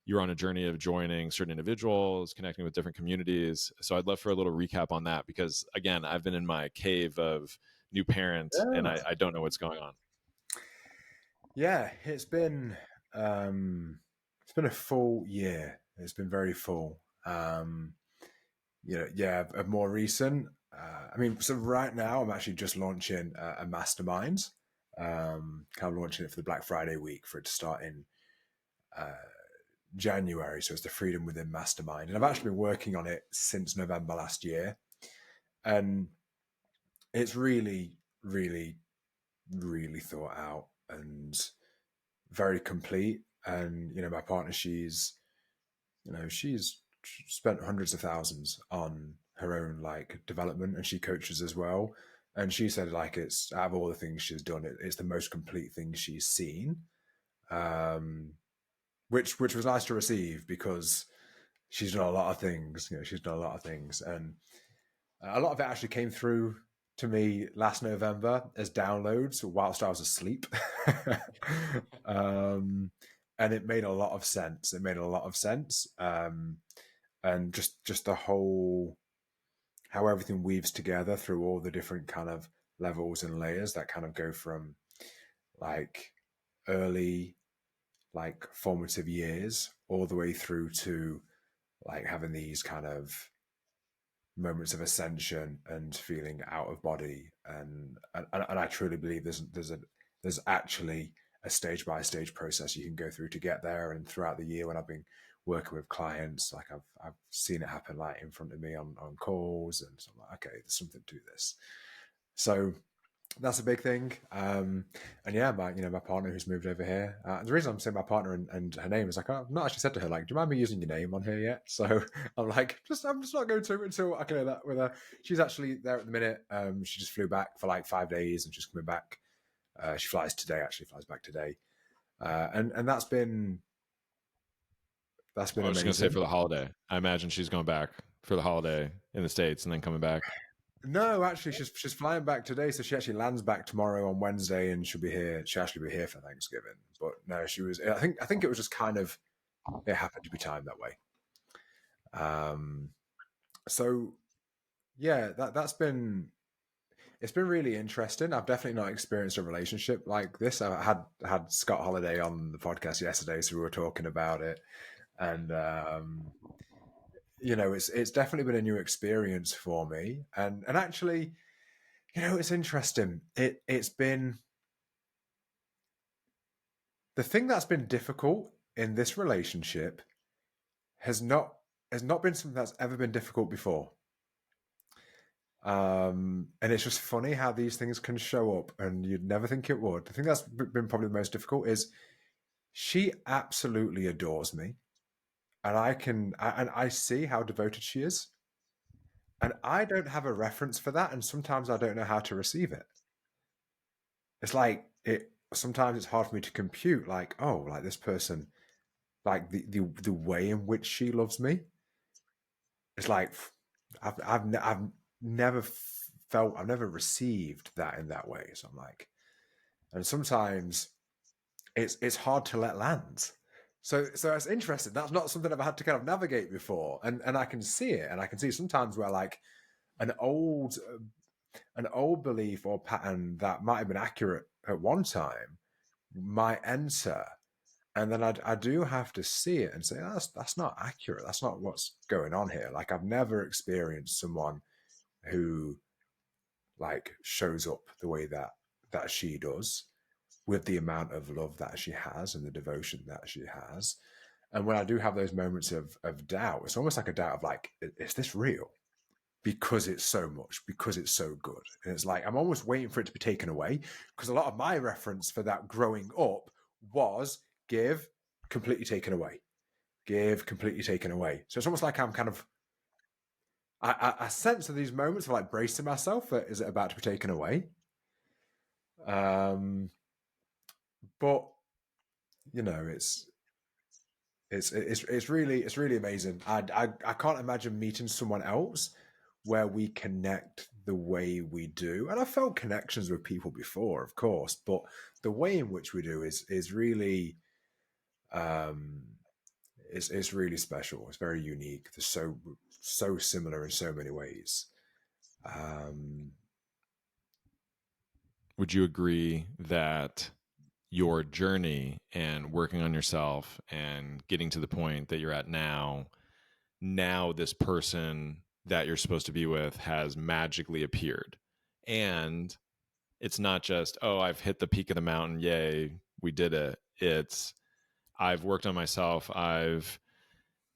you were on a journey of joining certain individuals, connecting with different communities. So I'd love for a little recap on that because, again, I've been in my cave of new parent and I don't know what's going on. Yeah, it's been a full year. It's been very full. You know, yeah, a more recent. I mean, so right now I'm actually just launching a mastermind. Kind of launching it for the Black Friday week for it to start in January. So it's the Freedom Within Mastermind, and I've actually been working on it since November last year, and it's really, really, really thought out and very complete. And you know, my partner, she's spent hundreds of thousands on her own like development, and she coaches as well. And she said like it's out of all the things she's done, it's the most complete thing she's seen, which was nice to receive because she's done a lot of things. You know, she's done a lot of things, and a lot of it actually came through to me last November as downloads whilst I was asleep. And it made a lot of sense. And just the whole how everything weaves together through all the different kind of levels and layers that kind of go from like early like formative years all the way through to like having these kind of moments of ascension and feeling out of body, and I truly believe there's actually a stage by stage process you can go through to get there. And throughout the year when I've been working with clients, like I've seen it happen like in front of me on calls, and so I'm like, okay, there's something to this. So that's a big thing. And yeah, my partner who's moved over here. The reason I'm saying my partner and her name is like I've not actually said to her like, do you mind me using your name on here yet? So I'm like, I'm just not going to until I clear that with her. She's actually there at the minute. She just flew back for like 5 days and she's coming back. She flies back today. And that's been I was amazing. just gonna say for the holiday. I imagine she's going back for the holiday in the States and then coming back. No, actually, she's flying back today, so she actually lands back tomorrow on Wednesday, and she'll be here. She'll actually be here for Thanksgiving. But no, she was. I think it was just kind of it happened to be timed that way. So yeah, that's been it's been really interesting. I've definitely not experienced a relationship like this. I had Scott Holiday on the podcast yesterday, so we were talking about it, and it's definitely been a new experience for me. And actually, it's interesting. It's been the thing that's been difficult in this relationship has not been something that's ever been difficult before. And it's just funny how these things can show up and you'd never think it would. The thing that's been probably the most difficult is she absolutely adores me, and I see how devoted she is, and I don't have a reference for that, and sometimes I don't know how to receive it. It's like it sometimes it's hard for me to compute, like, oh, like this person, like the way in which she loves me. It's like I've never felt, I've never received that in that way. So I'm like, and sometimes it's hard to let land. So it's interesting. That's not something I've had to kind of navigate before, and I can see it, and I can see sometimes where like an old belief or pattern that might have been accurate at one time might enter, and then I do have to see it and say, that's not accurate. That's not what's going on here. Like I've never experienced someone who like shows up the way that she does, with the amount of love that she has and the devotion that she has. And when I do have those moments of doubt, it's almost like a doubt of like, is this real? Because it's so much, because it's so good. And it's like, I'm almost waiting for it to be taken away, because a lot of my reference for that growing up was give, completely taken away. Give, completely taken away. So it's almost like I'm kind of, I sense of these moments of like bracing myself for, is it about to be taken away? But it's really amazing. I can't imagine meeting someone else where we connect the way we do. And I've felt connections with people before, of course, but the way in which we do is really um it's really special. It's very unique. They're so similar in so many ways. Um Would you agree that your journey and working on yourself and getting to the point that you're at now this person that you're supposed to be with has magically appeared? And it's not just, oh, I've hit the peak of the mountain, yay, we did it. It's, I've worked on myself, I've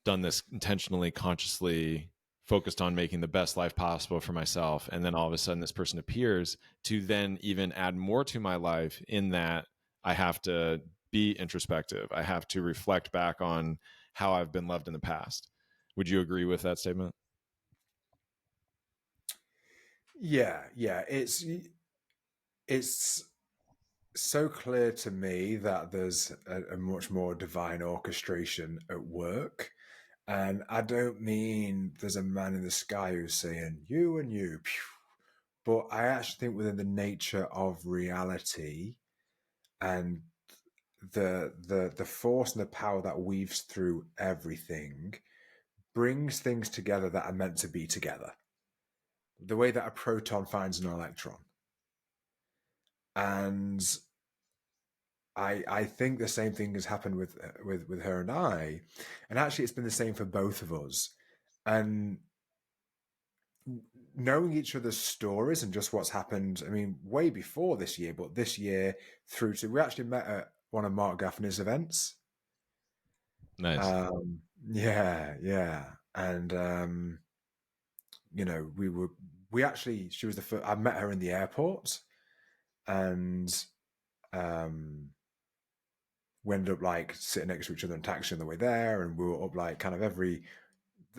done this intentionally, consciously, focused on making the best life possible for myself, and then all of a sudden this person appears to then even add more to my life, in that I have to be introspective, I have to reflect back on how I've been loved in the past. Would you agree with that statement? yeah, it's so clear to me that there's a much more divine orchestration at work. And I don't mean there's a man in the sky who's saying, you and you, pew. But I actually think within the nature of reality and the force and the power that weaves through everything brings things together that are meant to be together. The way that a proton finds an electron. And I think the same thing has happened with her and I, and actually it's been the same for both of us. And knowing each other's stories and just what's happened, I mean, way before this year, but this year through to, we actually met at one of Mark Gaffney's events. Nice. Yeah, and we actually, she was the first. I met her in the airport, and um, we ended up like sitting next to each other in taxi on the way there, and we were up like kind of the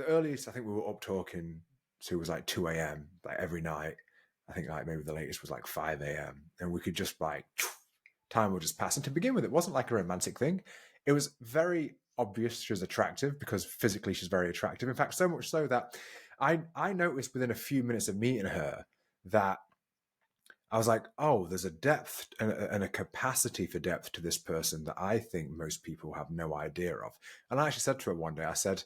earliest I think we were up talking to was like 2 a.m. like every night. I think like maybe the latest was like 5 a.m. and we could just like time would just pass. And to begin with, it wasn't like a romantic thing. It was very obvious she was attractive because physically she's very attractive. In fact, so much so that I noticed within a few minutes of meeting her that I was like, oh, there's a depth and a capacity for depth to this person that I think most people have no idea of. And I actually said to her one day, I said,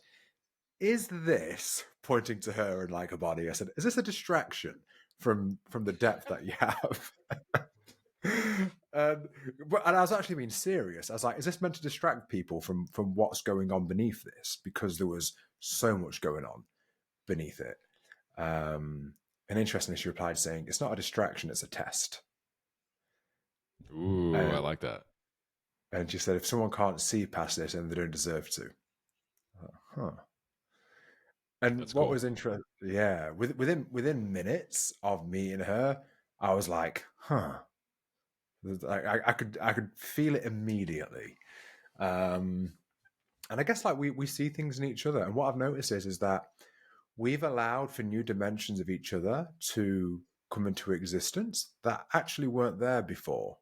is this, pointing to her and like her body, I said, is this a distraction from the depth that you have? and, and I was actually being serious. I was like, is this meant to distract people from what's going on beneath this? Because there was so much going on beneath it. And interestingly, she replied saying, it's not a distraction, it's a test. Ooh, I like that. And she said, if someone can't see past this, then they don't deserve to. Huh. And That's what cool. was interesting, yeah, within minutes of meeting her, I was like, huh. I could feel it immediately. And I guess like we see things in each other. And what I've noticed is that we've allowed for new dimensions of each other to come into existence that actually weren't there before.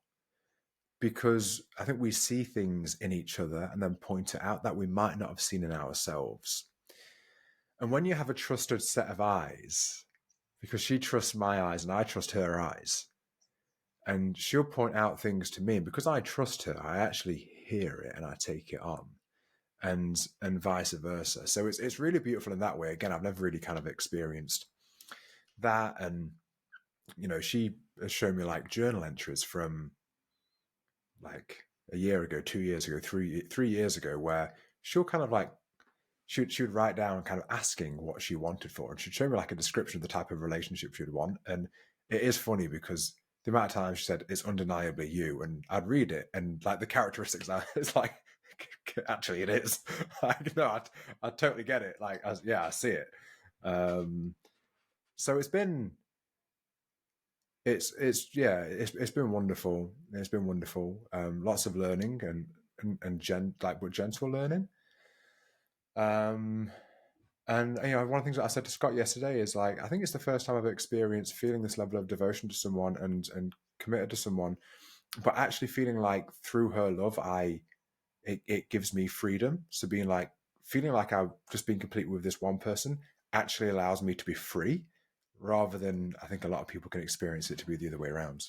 Because I think we see things in each other and then point it out that we might not have seen in ourselves. And when you have a trusted set of eyes, because she trusts my eyes and I trust her eyes, and she'll point out things to me, and because I trust her, I actually hear it and I take it on, and vice versa. So it's really beautiful in that way. Again, I've never really kind of experienced that, and she has shown me like journal entries from like a year ago, 2 years ago, 3 years ago, where she'll kind of like she would write down kind of asking what she wanted for, and she'd show me like a description of the type of relationship she would want. And it is funny because the amount of times she said it's undeniably you, and I'd read it and like the characteristics, it's like actually it is. Like no, I totally get it. Like I see it. So it's been it's been wonderful. It's been wonderful. Lots of learning but gentle learning. Um, and one of the things that I said to Scott yesterday is like, I think it's the first time I've experienced feeling this level of devotion to someone and committed to someone, but actually feeling like through her love, it gives me freedom. So feeling like I've just been complete with this one person actually allows me to be free, rather than I think a lot of people can experience it to be the other way around.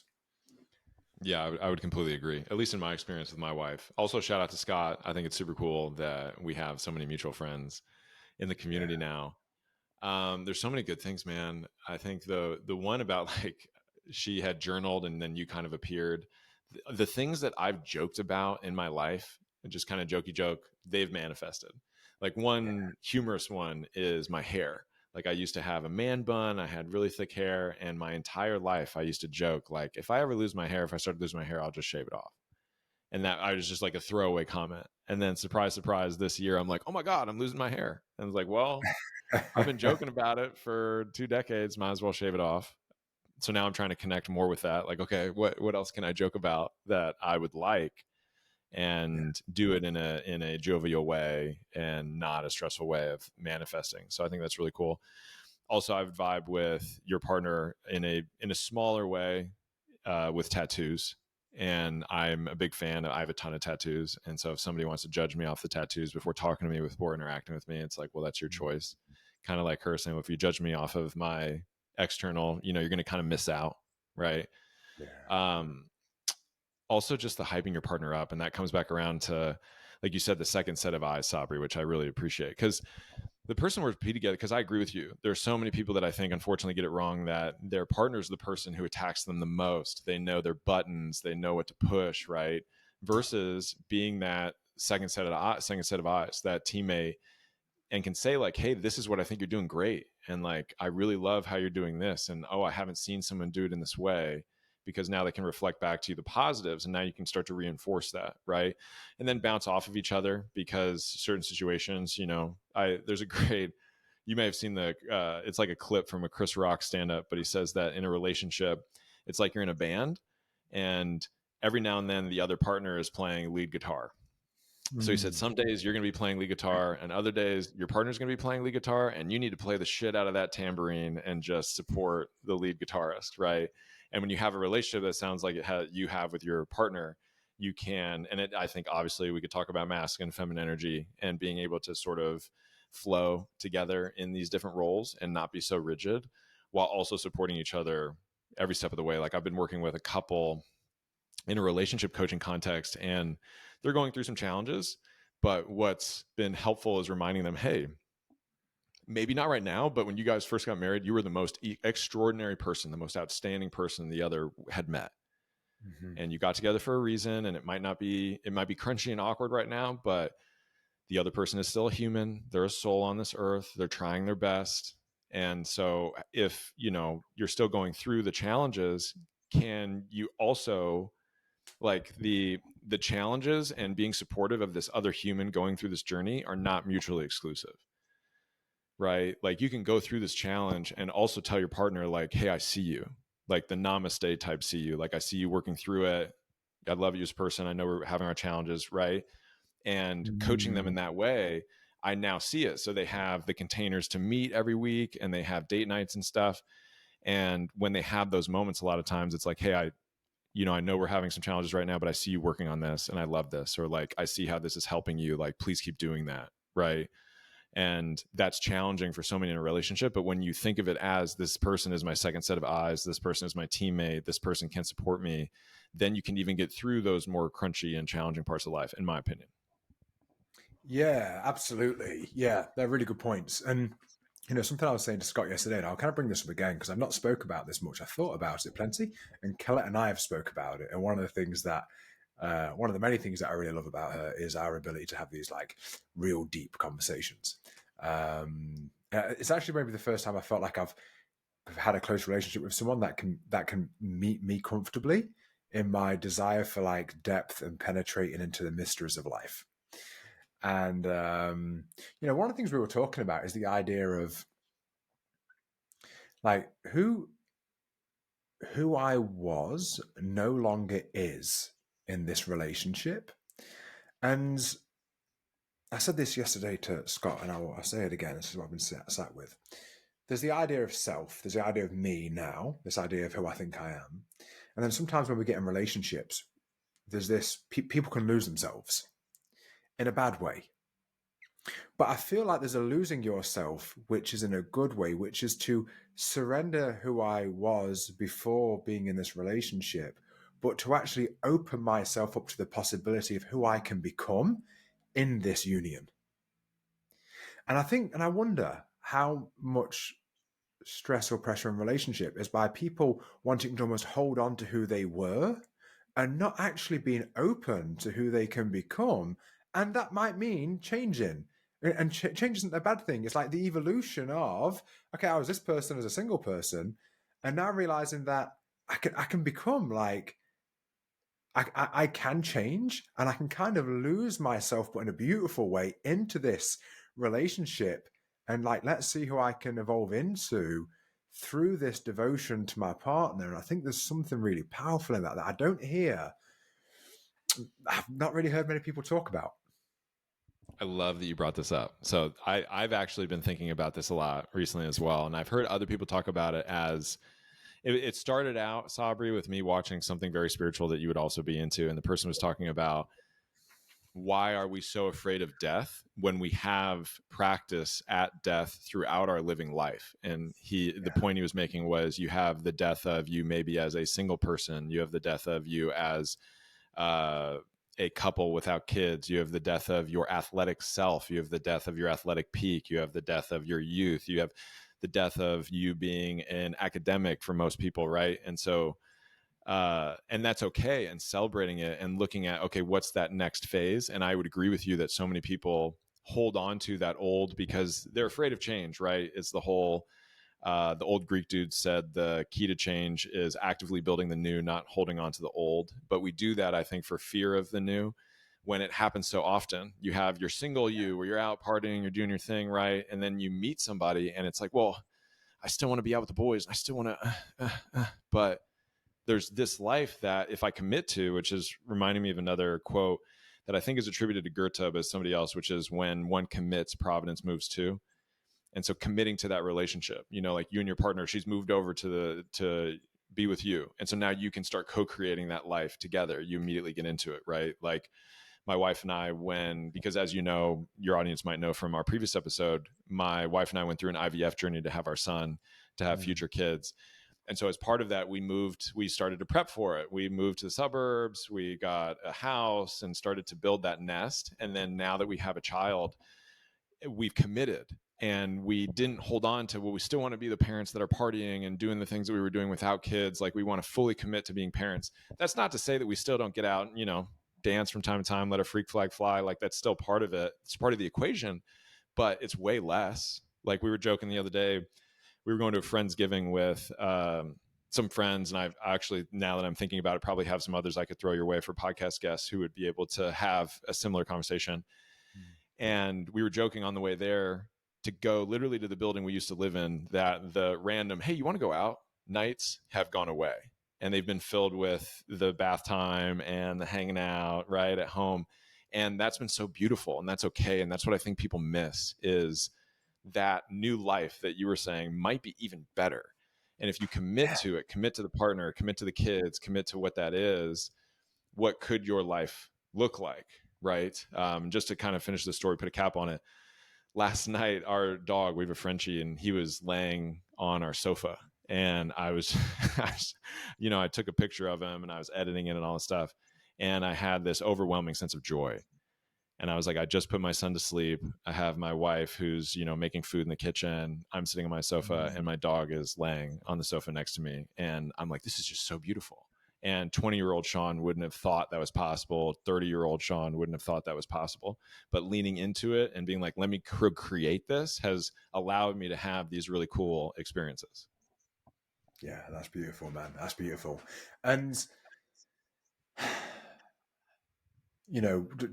Yeah, I would completely agree, at least in my experience with my wife. Also, shout out to Scott. I think it's super cool that we have so many mutual friends in the community Yeah. now. There's so many good things, man. I think the one about like she had journaled and then you kind of appeared. The things that I've joked about in my life, and just kind of jokey joke, they've manifested. Like Yeah. one humorous one is my hair. Like I used to have a man bun, I had really thick hair, and my entire life I used to joke like if I ever lose my hair, if I start to lose my hair, I'll just shave it off. And that I was just like a throwaway comment. And then surprise, surprise, this year I'm like, oh my God, I'm losing my hair. And I was like, well, I've been joking about it for 2 decades. Might as well shave it off. So now I'm trying to connect more with that. Like, okay, what else can I joke about that I would like, Yeah. and do it in a jovial way and not a stressful way of manifesting. So I think that's really cool. Also, I would vibe with your partner in a smaller way, with tattoos. And I'm a big fan. I have a ton of tattoos. And so if somebody wants to judge me off the tattoos before talking to me, before interacting with me, it's like, well, that's your choice. Kind of like her saying, well, if you judge me off of my external, you're going to kind of miss out. Right. Yeah. Um, Also just the hyping your partner up. And that comes back around to, like you said, the second set of eyes, Sabri, which I really appreciate. Because the person we're put together, because I agree with you, there's so many people that I think unfortunately get it wrong, that their partner is the person who attacks them the most. They know their buttons, they know what to push, right? Versus being that second set of eyes, that teammate, and can say like, hey, this is what I think you're doing great, and like I really love how you're doing this, and oh, I haven't seen someone do it in this way, because now they can reflect back to you the positives, and now you can start to reinforce that, right? And then bounce off of each other, because certain situations, there's a great, you may have seen it's like a clip from a Chris Rock stand up, but he says that in a relationship it's like you're in a band, and every now and then the other partner is playing lead guitar. So he said, Mm. some days you're going to be playing lead guitar, and other days your partner's going to be playing lead guitar, and you need to play the shit out of that tambourine and just support the lead guitarist, right? And when you have a relationship that sounds like you have with your partner, you can, and I think obviously we could talk about masculine and feminine energy and being able to sort of flow together in these different roles and not be so rigid, while also supporting each other every step of the way. Like I've been working with a couple in a relationship coaching context, and they're going through some challenges, but what's been helpful is reminding them, hey, maybe not right now, but when you guys first got married, you were the most extraordinary person, the most outstanding person the other had met. Mm-hmm. And you got together for a reason, and it might be crunchy and awkward right now, but the other person is still a human. They're a soul on this earth. They're trying their best. And so if, you're still going through the challenges, can you also, like, the challenges and being supportive of this other human going through this journey are not mutually exclusive, right? Like you can go through this challenge and also tell your partner, like, hey, I see you, like the namaste type see you, like I see you working through it. I love you as a person. I know we're having our challenges, right? And coaching them in that way, I now see it. So they have the containers to meet every week, and they have date nights and stuff. And when they have those moments, a lot of times it's like, hey, I know we're having some challenges right now, but I see you working on this and I love this. Or like, I see how this is helping you. Like, please keep doing that. Right. And that's challenging for so many in a relationship. But when you think of it as this person is my second set of eyes, this person is my teammate, this person can support me, then you can even get through those more crunchy and challenging parts of life, in my opinion. Yeah, absolutely. Yeah, they're really good points. And, something I was saying to Scott yesterday, and I'll kind of bring this up again because I've not spoke about this much. I thought about it plenty, and Colette and I have spoke about it. And one of the many things that I really love about her is our ability to have these like real deep conversations. It's actually maybe the first time I felt like I've had a close relationship with someone that can meet me comfortably in my desire for like depth and penetrating into the mysteries of life. And, one of the things we were talking about is the idea of like who I was no longer is in this relationship. And I said this yesterday to Scott, and I'll say it again. This is what I've been sat with. There's the idea of self. There's the idea of me now, this idea of who I think I am. And then sometimes when we get in relationships, there's this, people can lose themselves in a bad way. But I feel like there's a losing yourself, which is in a good way, which is to surrender who I was before being in this relationship, but to actually open myself up to the possibility of who I can become in this union. And I wonder how much stress or pressure in relationship is by people wanting to almost hold on to who they were and not actually being open to who they can become. And that might mean changing. And change isn't a bad thing. It's like the evolution of, okay, I was this person as a single person, and now realizing that I can become like, I can change, and I can kind of lose myself, but in a beautiful way, into this relationship. And like, let's see who I can evolve into through this devotion to my partner. And I think there's something really powerful in that I've not really heard many people talk about. I love that you brought this up. So I've actually been thinking about this a lot recently as well. And I've heard other people talk about it as it started out, Sabri, with me watching something very spiritual that you would also be into. And the person was talking about, why are we so afraid of death when we have practice at death throughout our living life? And the point he was making was, you have the death of you maybe as a single person, you have the death of you as a couple without kids, you have the death of your athletic self, you have the death of your athletic peak, you have the death of your youth, you have the death of you being an academic for most people, right? And so and that's okay, and celebrating it and looking at, okay, what's that next phase? And I would agree with you that so many people hold on to that old because they're afraid of change, right? It's the whole the old Greek dude said the key to change is actively building the new, not holding on to the old. But we do that, I think, for fear of the new. When it happens so often, you have your single you where you're out partying, you're doing your thing, right? And then you meet somebody and it's like, well, I still want to be out with the boys. I still want to, but there's this life that if I commit to, which is reminding me of another quote that I think is attributed to Goethe, but somebody else, which is, when one commits, providence moves too. And so committing to that relationship, like you and your partner, she's moved over to be with you. And so now you can start co-creating that life together. You immediately get into it, right? Like my wife and I, because as you know, your audience might know from our previous episode, my wife and I went through an IVF journey to have our son, to have future kids. And so as part of that, we started to prep for it. We moved to the suburbs, we got a house and started to build that nest. And then now that we have a child, we've committed, and we didn't hold on to, well, we still want to be the parents that are partying and doing the things that we were doing without kids. Like, we want to fully commit to being parents. That's not to say that we still don't get out and, dance from time to time, let a freak flag fly. Like, that's still part of it. It's part of the equation, but it's way less. Like, we were joking the other day, we were going to a Friendsgiving with some friends, and I've actually, now that I'm thinking about it, probably have some others I could throw your way for podcast guests who would be able to have a similar conversation. And we were joking on the way there to go literally to the building we used to live in, that the random, hey, you want to go out nights have gone away. And they've been filled with the bath time and the hanging out right at home. And that's been so beautiful, and that's okay. And that's what I think people miss, is that new life that you were saying might be even better. And if you commit to it, commit to the partner, commit to the kids, commit to what that is, what could your life look like? Right. Just to kind of finish the story, put a cap on it. Last night, our dog, we have a Frenchie, and he was laying on our sofa, and I took a picture of him, and I was editing it and all this stuff. And I had this overwhelming sense of joy. And I was like, I just put my son to sleep. I have my wife who's, making food in the kitchen. I'm sitting on my sofa, and my dog is laying on the sofa next to me. And I'm like, this is just so beautiful. And 20-year-old Sean wouldn't have thought that was possible. 30-year-old Sean wouldn't have thought that was possible. But leaning into it and being like, let me create this, has allowed me to have these really cool experiences. Yeah, that's beautiful, man. That's beautiful. And,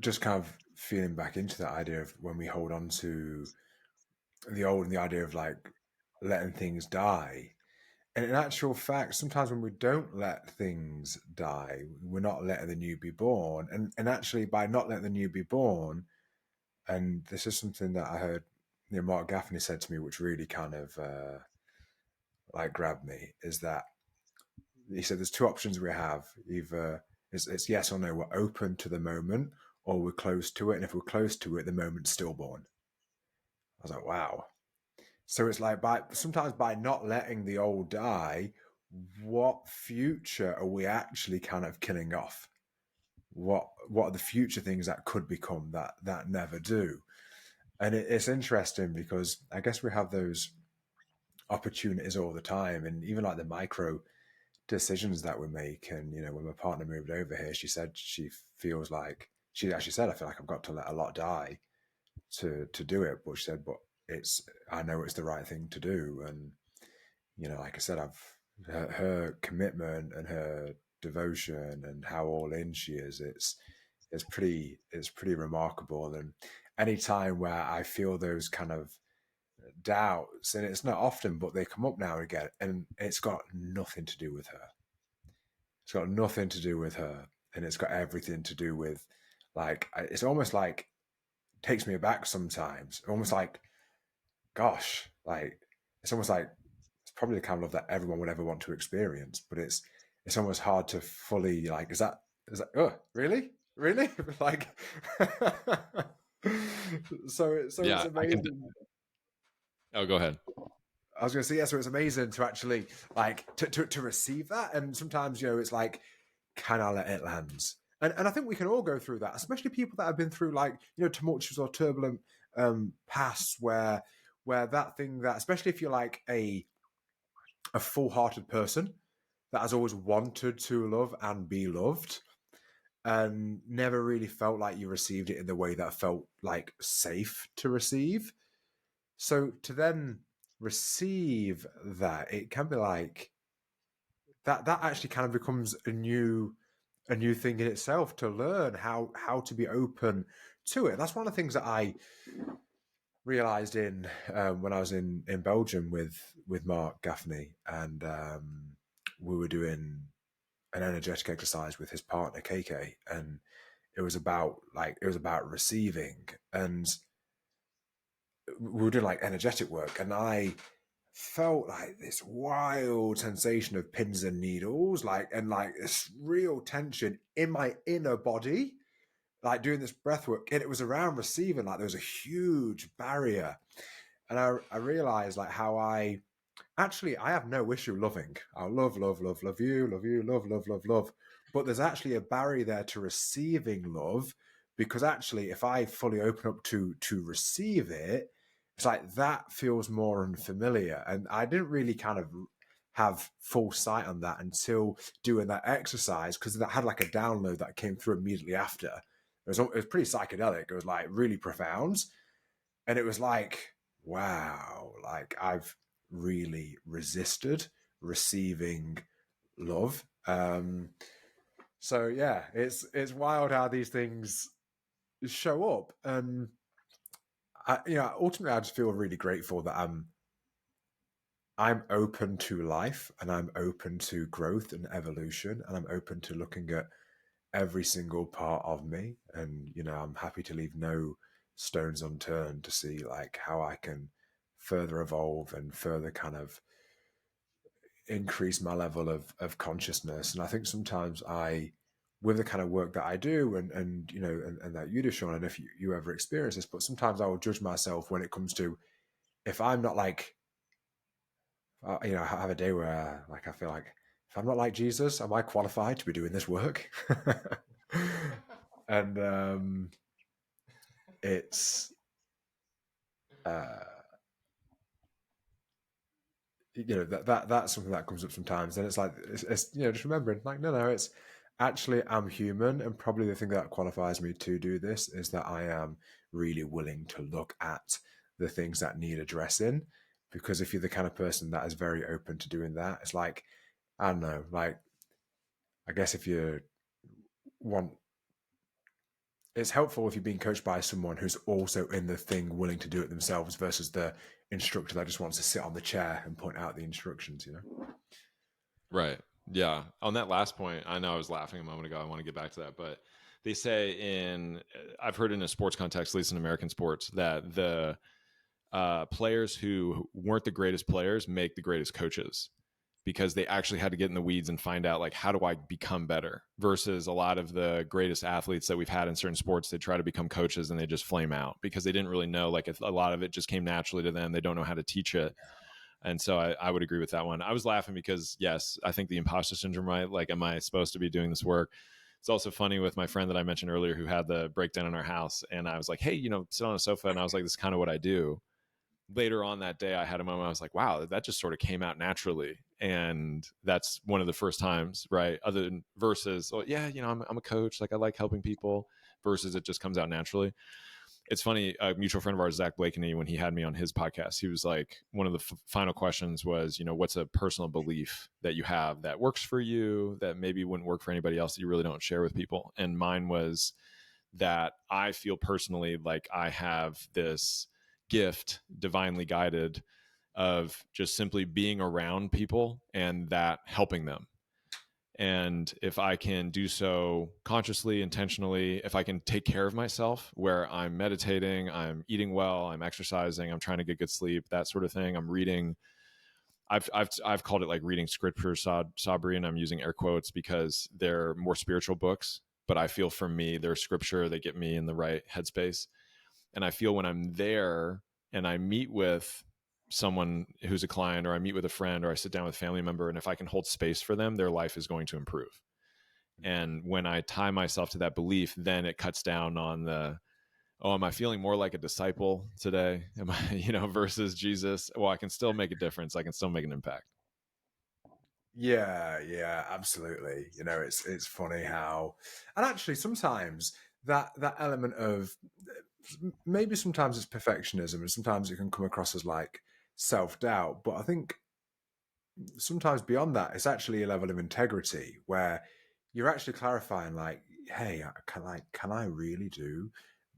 just kind of feeling back into that idea of when we hold on to the old and the idea of like letting things die. And in actual fact, sometimes when we don't let things die, we're not letting the new be born. And actually, by not letting the new be born, and this is something that I heard, Mark Gaffney said to me, which really kind of grabbed me, is that he said there's two options we have. Either it's yes or no, we're open to the moment, or we're close to it. And if we're close to it, the moment's stillborn. I was like, wow. So it's like sometimes by not letting the old die, what future are we actually kind of killing off? What are the future things that could become that never do? And it's interesting because I guess we have those opportunities all the time, and even like the micro decisions that we make. And when my partner moved over here, she said she feels like, she actually said, I feel like I've got to let a lot die to do it. But she said, but I know it's the right thing to do. And like I said, her commitment and her devotion and how all in she is, it's pretty remarkable. And any time where I feel those kind of doubts, and it's not often, but they come up now and again, and it's got nothing to do with her. It's got nothing to do with her, and it's got everything to do with, like, it's almost like, takes me aback sometimes. Almost like, gosh, like, it's almost like, it's probably the kind of love that everyone would ever want to experience, but it's almost hard to fully, like, is that oh, really like so Yeah, it's amazing. Oh, go ahead. I was going to say, yeah, so it's amazing to actually like to receive that. And sometimes, it's like, can I let it land? And I think we can all go through that, especially people that have been through like, tumultuous or turbulent pasts where that thing that, especially if you're like a full-hearted person that has always wanted to love and be loved and never really felt like you received it in the way that felt like safe to receive. So to then receive that, it can be like that actually kind of becomes a new thing in itself, to learn how to be open to it. That's one of the things that I realized in when I was in Belgium with Mark Gaffney, and we were doing an energetic exercise with his partner KK, and it was about receiving, and we were doing like energetic work, and I felt like this wild sensation of pins and needles, like this real tension in my inner body. like doing this breath work, and it was around receiving. Like there was a huge barrier, and I realized like how I have no issue loving. I love, love, love, love you, love, love, love, love. But there's actually a barrier there to receiving love, because actually, if I fully open up to receive it, it's like that feels more unfamiliar, and I didn't really kind of have full sight on that until doing that exercise, because that had like a download that came through immediately after. It was pretty psychedelic. It was like really profound, and it was like, wow, like I've really resisted receiving love. So yeah, it's wild how these things show up, and ultimately I just feel really grateful that I'm open to life, and I'm open to growth and evolution, and I'm open to looking at every single part of me, and I'm happy to leave no stones unturned to see like how I can further evolve and further kind of increase my level of consciousness. And I think sometimes with the kind of work that I do, and that you do, Sean, and if you ever experience this, but sometimes I will judge myself when it comes to, if I'm not like, I have a day where like I feel like, if I'm not like Jesus, am I qualified to be doing this work? And it's uh that's something that comes up sometimes, and it's like it's just remembering like, no, it's actually, I'm human, and probably the thing that qualifies me to do this is that I am really willing to look at the things that need addressing, because if you're the kind of person that is very open to doing that, it's like, I don't know, like, I guess if you want, it's helpful if you're being coached by someone who's also in the thing, willing to do it themselves, versus the instructor that just wants to sit on the chair and point out the instructions. Right. Yeah. On that last point, I know I was laughing a moment ago. I want to get back to that, but they say I've heard in a sports context, at least in American sports, that the players who weren't the greatest players make the greatest coaches, because they actually had to get in the weeds and find out, like, how do I become better, versus a lot of the greatest athletes that we've had in certain sports, they try to become coaches and they just flame out because they didn't really know, like, a lot of it just came naturally to them. They don't know how to teach it. And so I would agree with that one. I was laughing because, yes, I think the imposter syndrome, right? Like, am I supposed to be doing this work? It's also funny with my friend that I mentioned earlier who had the breakdown in our house. And I was like, hey, sit on a sofa. And I was like, this is kind of what I do. Later on that day, I had a moment. I was like, wow, that just sort of came out naturally. And that's one of the first times, right? Other than versus, oh, yeah, I'm a coach. Like, I like helping people, versus it just comes out naturally. It's funny, a mutual friend of ours, Zach Blakeney, when he had me on his podcast, he was like, one of the final questions was, what's a personal belief that you have that works for you, that maybe wouldn't work for anybody else, that you really don't share with people? And mine was that I feel personally like I have this gift, divinely guided, of just simply being around people and that helping them. And if I can do so consciously, intentionally, if I can take care of myself, where I'm meditating, I'm eating well, I'm exercising, I'm trying to get good sleep, that sort of thing, I'm reading. I've called it like reading scripture, Sabri, and I'm using air quotes because they're more spiritual books. But I feel, for me, they're scripture. They get me in the right headspace. And I feel when I'm there and I meet with someone who's a client, or I meet with a friend, or I sit down with a family member, and if I can hold space for them, their life is going to improve. And when I tie myself to that belief, then it cuts down on the, oh, am I feeling more like a disciple today? Am I, versus Jesus? Well, I can still make a difference. I can still make an impact. Yeah, absolutely. It's funny how, and actually sometimes that element of, maybe sometimes it's perfectionism, and sometimes it can come across as like self-doubt, but I think sometimes beyond that, it's actually a level of integrity where you're actually clarifying, like, hey, can I really do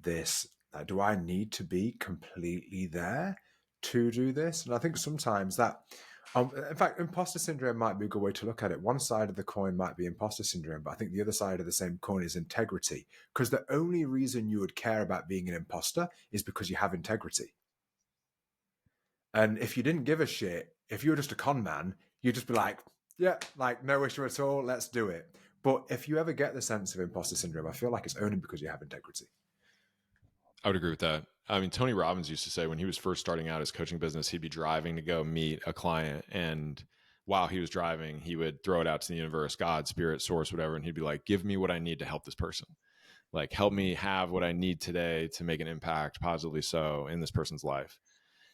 this? Like, do I need to be completely there to do this? And I think sometimes that, in fact, imposter syndrome might be a good way to look at it. One side of the coin might be imposter syndrome, but I think the other side of the same coin is integrity. Because the only reason you would care about being an imposter is because you have integrity. And if you didn't give a shit, if you were just a con man, you'd just be like, yeah, like no issue at all, let's do it. But if you ever get the sense of imposter syndrome, I feel like it's only because you have integrity. I would agree with that. I mean, Tony Robbins used to say when he was first starting out his coaching business, he'd be driving to go meet a client. And while he was driving, he would throw it out to the universe, God, spirit, source, whatever. And he'd be like, give me what I need to help this person. Like, help me have what I need today to make an impact, positively so, in this person's life.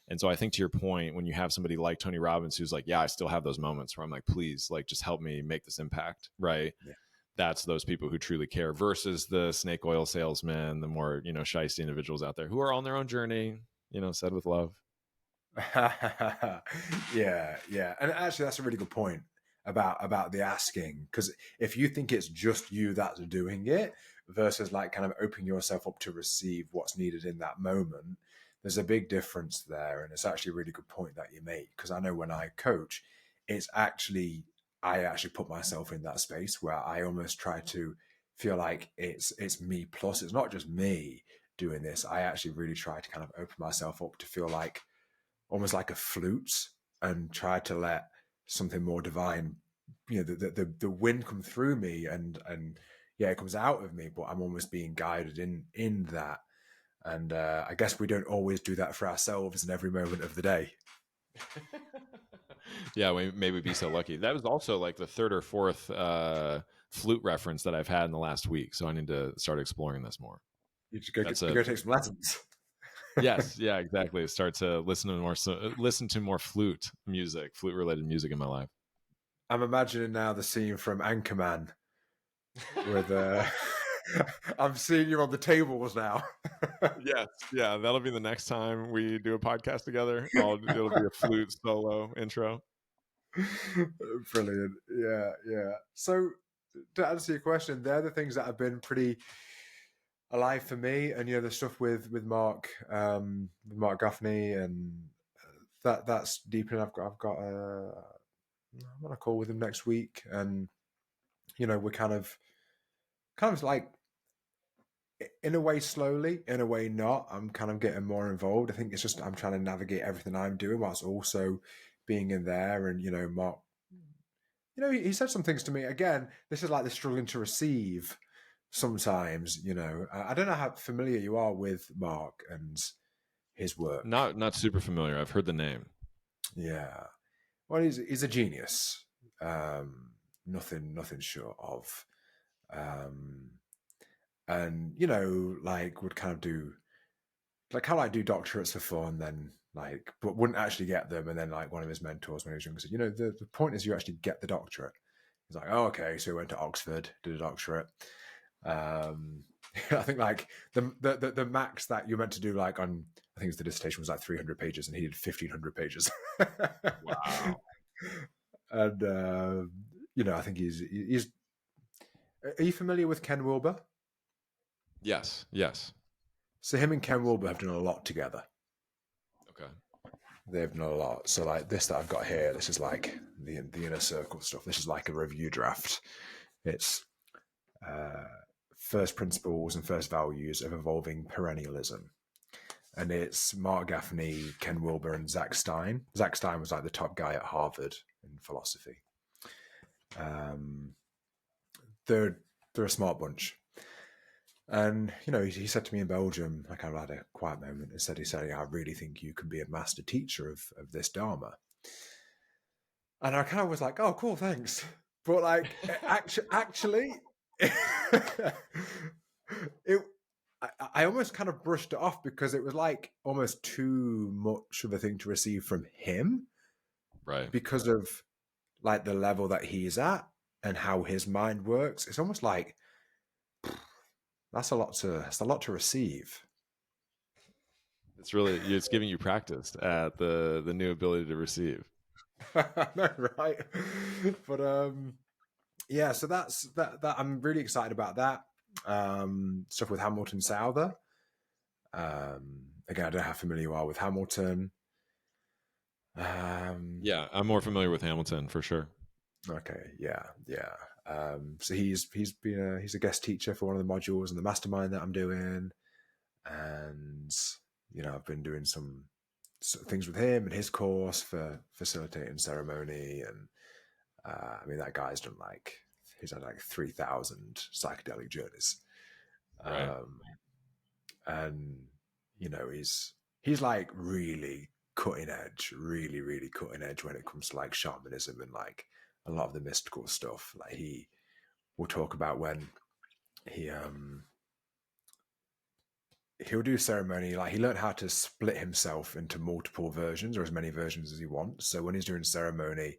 And so I think to your point, when you have somebody like Tony Robbins who's like, yeah, I still have those moments where I'm like, please, like, just help me make this impact, right? Yeah. That's those people who truly care versus the snake oil salesmen, the more, shiesty individuals out there who are on their own journey, said with love. Yeah, yeah. And actually that's a really good point about the asking, because if you think it's just you that's doing it versus like kind of opening yourself up to receive what's needed in that moment, there's a big difference there. And it's actually a really good point that you make, because I know when I coach, I actually put myself in that space where I almost try to feel like it's me plus. It's not just me doing this. I actually really try to kind of open myself up to feel like almost like a flute, and try to let something more divine, the wind come through me, and yeah, it comes out of me, but I'm almost being guided in that. And I guess we don't always do that for ourselves in every moment of the day. Yeah, we maybe be so lucky. That was also like the third or fourth flute reference that I've had in the last week. So I need to start exploring this more. You just go take some lessons. Yes, yeah, exactly. Start to listen to more flute related music in my life. I'm imagining now the scene from Anchorman with I'm seeing you on the tables now. Yes, yeah, that'll be the next time we do a podcast together. It'll be a flute solo intro. Brilliant. Yeah, yeah. So to answer your question, they're the things that have been pretty alive for me, and the stuff with Mark Gaffney, and that's deepening. I've got I'm on a call with him next week, and we're kind of like, in a way slowly, in a way not. I'm kind of getting more involved. I think it's just I'm trying to navigate everything I'm doing whilst also being in there. And Mark, he said some things to me. Again, this is like the struggling to receive sometimes. I don't know how familiar you are with Mark and his work. Not super familiar. I've heard the name. Yeah. Well, he's a genius. Nothing short of. And like would kind of do like how I do doctorates for fun, then like, but wouldn't actually get them. And then like one of his mentors when he was younger said, the point is you actually get the doctorate. He's like, oh, okay. So he went to Oxford, did a doctorate. I think like the max that you're meant to do, like on, I think the dissertation was like 300 pages, and he did 1,500 pages. Wow. And I think he's. Are you familiar with Ken Wilber? Yes. So him and Ken Wilber have done a lot together. Okay. They've done a lot. So like this that I've got here, this is like the inner circle stuff. This is like a review draft. It's first principles and first values of evolving perennialism. And it's Mark Gaffney, Ken Wilber, and Zach Stein. Zach Stein was like the top guy at Harvard in philosophy. They're a smart bunch. And he said to me in Belgium, I kind of had a quiet moment, and he said, I really think you can be a master teacher of this Dharma. And I kind of was like, oh, cool, thanks. But like, actually, I almost kind of brushed it off, because it was like almost too much of a thing to receive from him, Right? Because of like the level that he's at and how his mind works. It's almost like that's a lot to receive. It's giving you practice at the new ability to receive. No, right? But yeah, so that's that I'm really excited about that. Stuff with Hamilton Souther. Again, I don't know how familiar you are with Hamilton. Yeah, I'm more familiar with Hamilton for sure. Okay, yeah. So he's a guest teacher for one of the modules in the mastermind that I'm doing, and I've been doing some things with him and his course for facilitating ceremony, and I mean that guy's done like had like 3,000 psychedelic journeys. Right. And you know, he's like really cutting edge, really cutting edge when it comes to like shamanism and like a lot of the mystical stuff. Like he will talk about when he he'll do ceremony, like he learned how to split himself into multiple versions or as many versions as he wants. So when he's doing ceremony,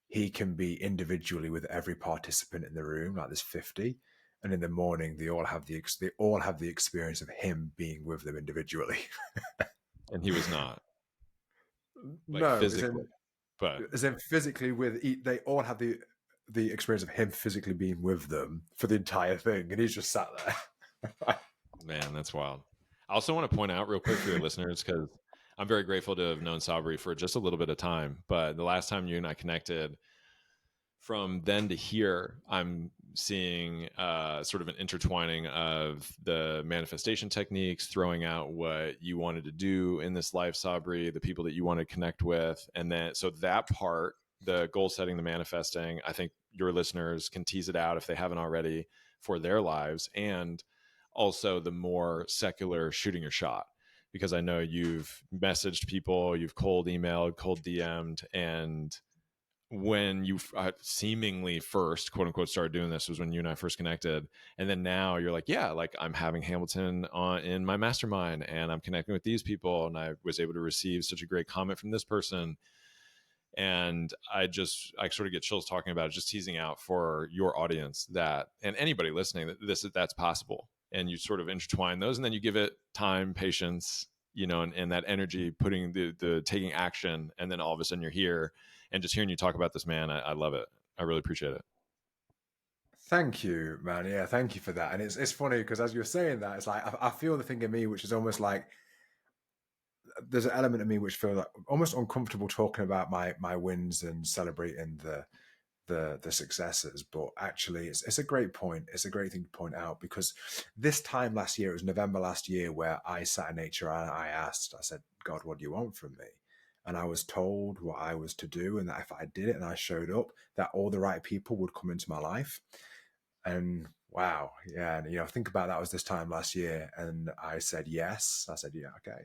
he can be individually with every participant in the room, like there's 50, and in the morning they all have the experience of him being with them individually. And he was not, like, No, physically, but as in physically with they all have the experience of him physically being with them for the entire thing, and he's just sat there. man, that's wild. I also want to point out real quick for your listeners, because I'm very grateful to have known Sabri for just a little bit of time. But the last time you and I connected, from then to here, I'm seeing sort of an intertwining of the manifestation techniques, throwing out what you wanted to do in this life, Sabri, the people that you want to connect with. And then, so that part, the goal setting, the manifesting, I think your listeners can tease it out if they haven't already for their lives. And also the more secular shooting your shot, because I know you've messaged people, you've cold emailed, cold DM'd, and when you seemingly first, quote unquote, started doing this was when you and I first connected. And then now you're like, yeah, like I'm having Hamilton on in my mastermind and I'm connecting with these people. And I was able to receive such a great comment from this person. And I sort of get chills talking about it, just teasing out for your audience that, and anybody listening, that that's possible. And you sort of intertwine those, and then you give it time, patience, you know, and that energy, putting the taking action. And then all of a sudden you're here, and just hearing you talk about this, man, I love it. I really appreciate it. Thank you, man. Yeah, thank you for that. And it's funny because as you're saying that, it's like I feel the thing in me, which is almost like there's an element of me which feels like almost uncomfortable talking about my wins and celebrating the successes. But actually, it's a great point. It's a great thing to point out because this time last year, it was November last year, where I sat in nature and I said, God, what do you want from me? And I was told what I was to do, and that if I did it and I showed up, that all the right people would come into my life. And wow, yeah, and think about that was this time last year, and I said yes. I said, yeah, okay,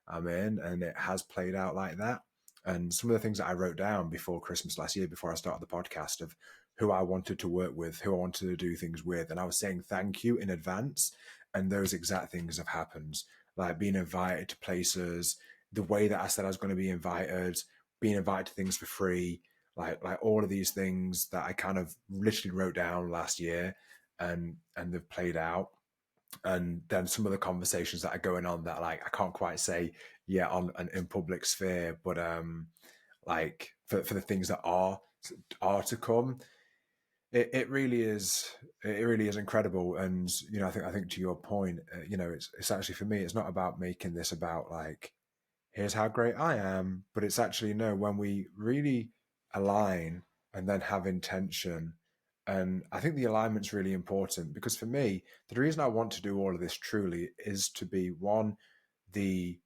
I'm in, and it has played out like that. And some of the things that I wrote down before Christmas last year, before I started the podcast, of who I wanted to work with, who I wanted to do things with, and I was saying thank you in advance, and those exact things have happened, like being invited to places, the way that I said I was going to be invited, being invited to things for free, like all of these things that I kind of literally wrote down last year, and they've played out. And then some of the conversations that are going on that like I can't quite say yet on an in public sphere, but like for the things that are to come, it really is incredible. And I think to your point, it's actually, for me, it's not about making this about like here's how great I am, but it's actually, no, when we really align and then have intention. And I think the alignment's really important because for me, the reason I want to do all of this truly is to be one, the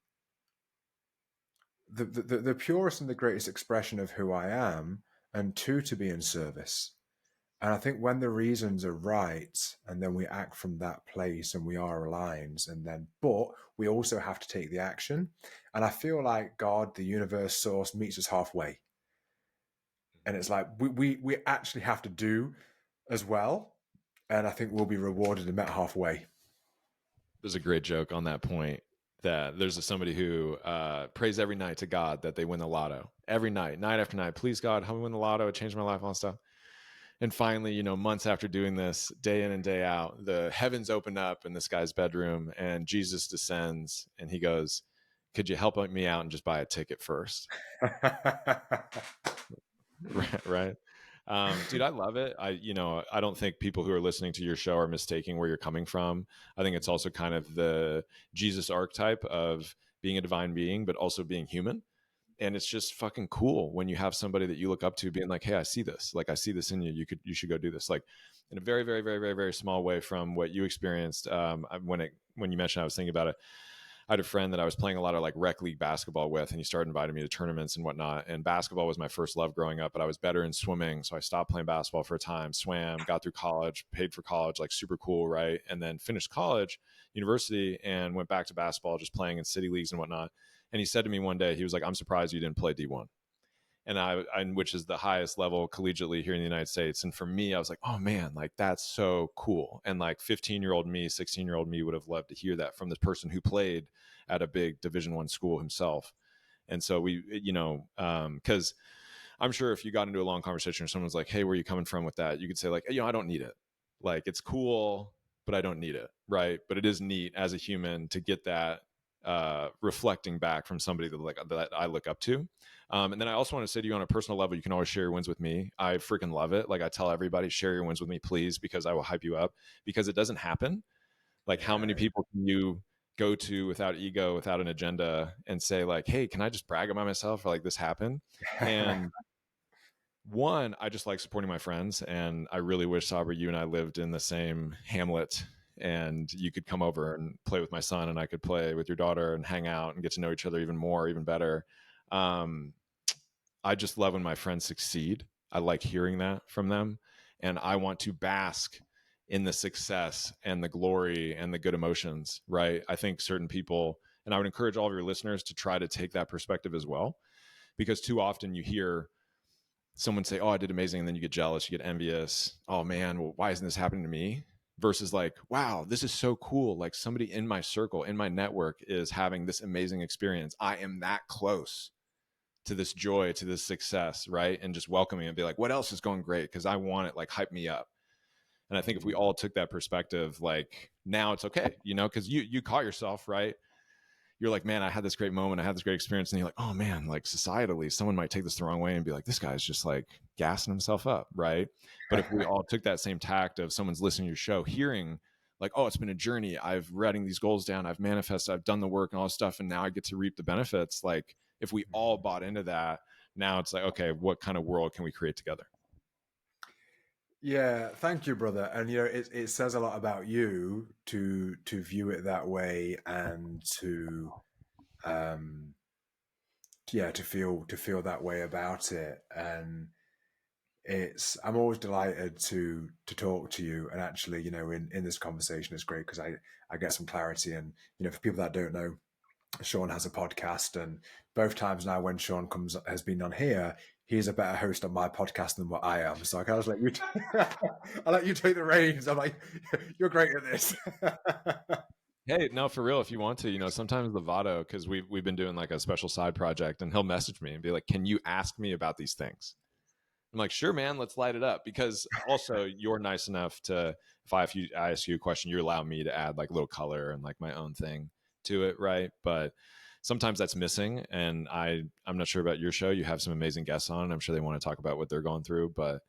the purest and the greatest expression of who I am, and two, to be in service. And I think when the reasons are right, and then we act from that place and we are aligned, and then, but we also have to take the action. And I feel like God, the universe, source meets us halfway. And it's like we actually have to do as well. And I think we'll be rewarded and met halfway. There's a great joke on that point, that there's somebody who prays every night to God that they win the lotto every night, night after night. Please, God, help me win the lotto. It changed my life, all that stuff. And finally, months after doing this, day in and day out, the heavens open up in this guy's bedroom and Jesus descends and he goes, could you help me out and just buy a ticket first? Right. Dude, I love it. I don't think people who are listening to your show are mistaking where you're coming from. I think it's also kind of the Jesus archetype of being a divine being, but also being human. And it's just fucking cool when you have somebody that you look up to being like, hey, I see this, like I see this in you, you should go do this, like in a very, very, very, very, very small way from what you experienced. When you mentioned, I was thinking about it. I had a friend that I was playing a lot of like rec league basketball with, and he started inviting me to tournaments and whatnot. And basketball was my first love growing up, but I was better in swimming. So I stopped playing basketball for a time, swam, got through college, paid for college, like super cool, right? And then finished college, university, and went back to basketball, just playing in city leagues and whatnot. And he said to me one day, he was like, I'm surprised you didn't play D1. And I which is the highest level collegiately here in the United States. And for me, I was like, oh man, like that's so cool. And like 15-year-old me, 16-year-old me would have loved to hear that from the person who played at a big Division I school himself. And so we, because I'm sure if you got into a long conversation or someone's like, hey, where are you coming from with that? You could say like, I don't need it. Like it's cool, but I don't need it. Right. But it is neat as a human to get that reflecting back from somebody that I look up to. And then I also want to say to you on a personal level, you can always share your wins with me. I freaking love it. Like I tell everybody, share your wins with me, please, because I will hype you up, because it doesn't happen. Like how many people can you go to without ego, without an agenda, and say like, hey, can I just brag about myself, or like this happened? And one, I just like supporting my friends, and I really wish, Sabri, you and I lived in the same hamlet, and you could come over and play with my son, and I could play with your daughter and hang out and get to know each other even more, even better. I just love when my friends succeed. I like hearing that from them, and I want to bask in the success and the glory and the good emotions, right? I think certain people, and I would encourage all of your listeners to try to take that perspective as well, because too often you hear someone say, oh, I did amazing, and then you get jealous, you get envious. Oh man, well, why isn't this happening to me? Versus like, wow, this is so cool. Like somebody in my circle, in my network is having this amazing experience. I am that close to this joy, to this success, right? And just welcoming and be like, what else is going great? Because I want it, like hype me up. And I think if we all took that perspective, like now it's okay, because you caught yourself, right? You're like, man, I had this great moment. I had this great experience. And you're like, oh man, like societally, someone might take this the wrong way and be like, this guy's just like gassing himself up. Right. But if we all took that same tact of someone's listening to your show, hearing like, oh, it's been a journey. I've writing these goals down. I've manifested, I've done the work and all this stuff. And now I get to reap the benefits. Like if we all bought into that, now it's like, okay, what kind of world can we create together? Yeah, thank you, brother. And it says a lot about you to view it that way, and to to feel that way about it. And I'm always delighted to talk to you. And actually, in this conversation, it's great because I get some clarity. And for people that don't know, Sean has a podcast, and both times now when Sean has been on here, he's a better host on my podcast than what I am. So I kind of let you, I let you take the reins. I'm like, you're great at this. Hey, no, for real. If you want to, sometimes Lovato, because we've been doing like a special side project, and he'll message me and be like, "Can you ask me about these things?" I'm like, "Sure, man. Let's light it up." Because also, you're nice enough to, if I ask you a question, you allow me to add like a little color and like my own thing to it, right? But sometimes that's missing, and I'm not sure about your show. You have some amazing guests on. I'm sure they want to talk about what they're going through, but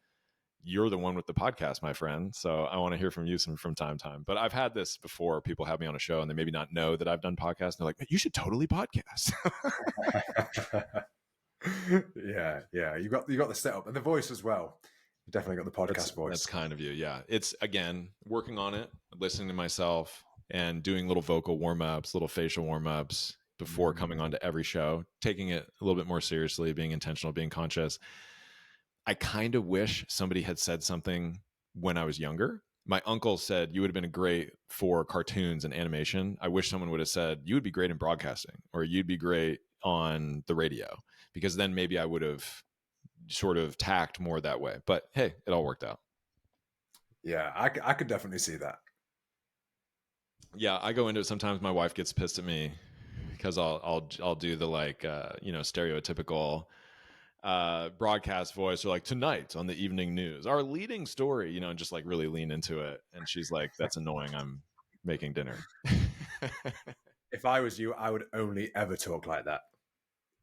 you're the one with the podcast, my friend. So I want to hear from you from time to time. But I've had this before. People have me on a show and they maybe not know that I've done podcasts. And they're like, you should totally podcast. Yeah. You got the setup and the voice as well. You definitely got the podcast voice. That's kind of you. Yeah. It's again, working on it, listening to myself and doing little vocal warm-ups, little facial warm-ups before coming on to every show, taking it a little bit more seriously, being intentional, being conscious. I kind of wish somebody had said something when I was younger. My uncle said you would have been great for cartoons and animation. I wish someone would have said you would be great in broadcasting, or you'd be great on the radio, because then maybe I would have sort of tacked more that way. But hey, it all worked out. Yeah, I could definitely see that. Yeah, I go into it. Sometimes my wife gets pissed at me because I'll do the like stereotypical broadcast voice, or like tonight on the evening news, our leading story, and just like really lean into it. And she's like, that's annoying. I'm making dinner. If I was you, I would only ever talk like that.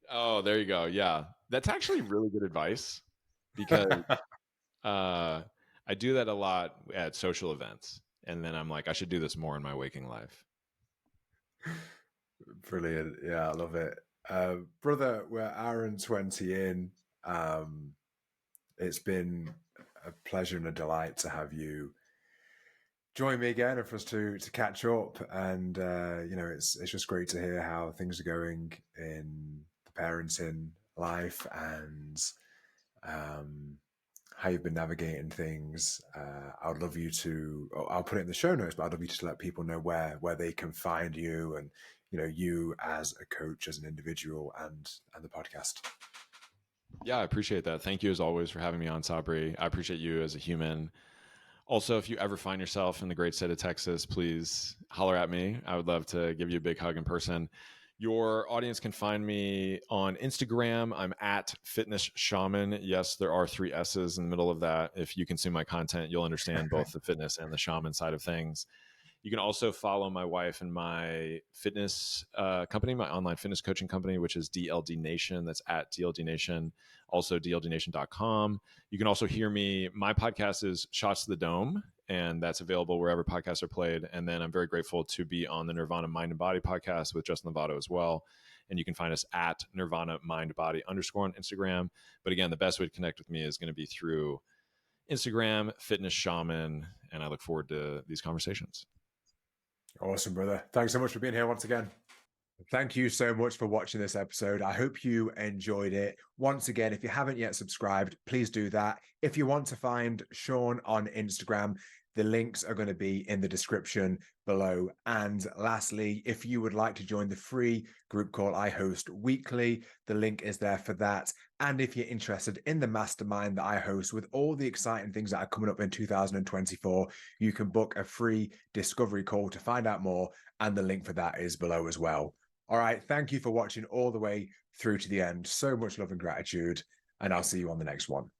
Oh, there you go. Yeah. That's actually really good advice, because I do that a lot at social events. And then I'm like, I should do this more in my waking life. Brilliant. Yeah, I love it. Brother, we're hour and 20 in. It's been a pleasure and a delight to have you join me again and for us to catch up. And it's just great to hear how things are going in the parenting life and how you've been navigating things. I would love you to. I'll put it in the show notes, but I'd love you to let people know where they can find you and you as a coach, as an individual, and the podcast. Yeah, I appreciate that. Thank you as always for having me on, Sabri. I appreciate you as a human. Also, if you ever find yourself in the great state of Texas, please holler at me. I would love to give you a big hug in person. Your audience can find me on Instagram. I'm at Fitness Shaman. Yes, there are 3 S's in the middle of that. If you consume my content, you'll understand both the fitness and the shaman side of things. You can also follow my wife and my fitness company, my online fitness coaching company, which is DLD Nation. That's at DLD Nation, also dldnation.com. You can also hear me. My podcast is Shots to the Dome, and that's available wherever podcasts are played. And then I'm very grateful to be on the Nirvana Mind and Body podcast with Justin Lovato as well. And you can find us at Nirvana Mind Body _ on Instagram. But again, the best way to connect with me is going to be through Instagram, Fitness Shaman, and I look forward to these conversations. Awesome, brother. Thanks so much for being here once again. Thank you so much for watching this episode. I hope you enjoyed it. Once again, if you haven't yet subscribed, please do that. If you want to find Sean on Instagram, the links are going to be in the description below. And lastly, if you would like to join the free group call I host weekly, the link is there for that. And if you're interested in the mastermind that I host with all the exciting things that are coming up in 2024, you can book a free discovery call to find out more. And the link for that is below as well. All right. Thank you for watching all the way through to the end. So much love and gratitude. And I'll see you on the next one.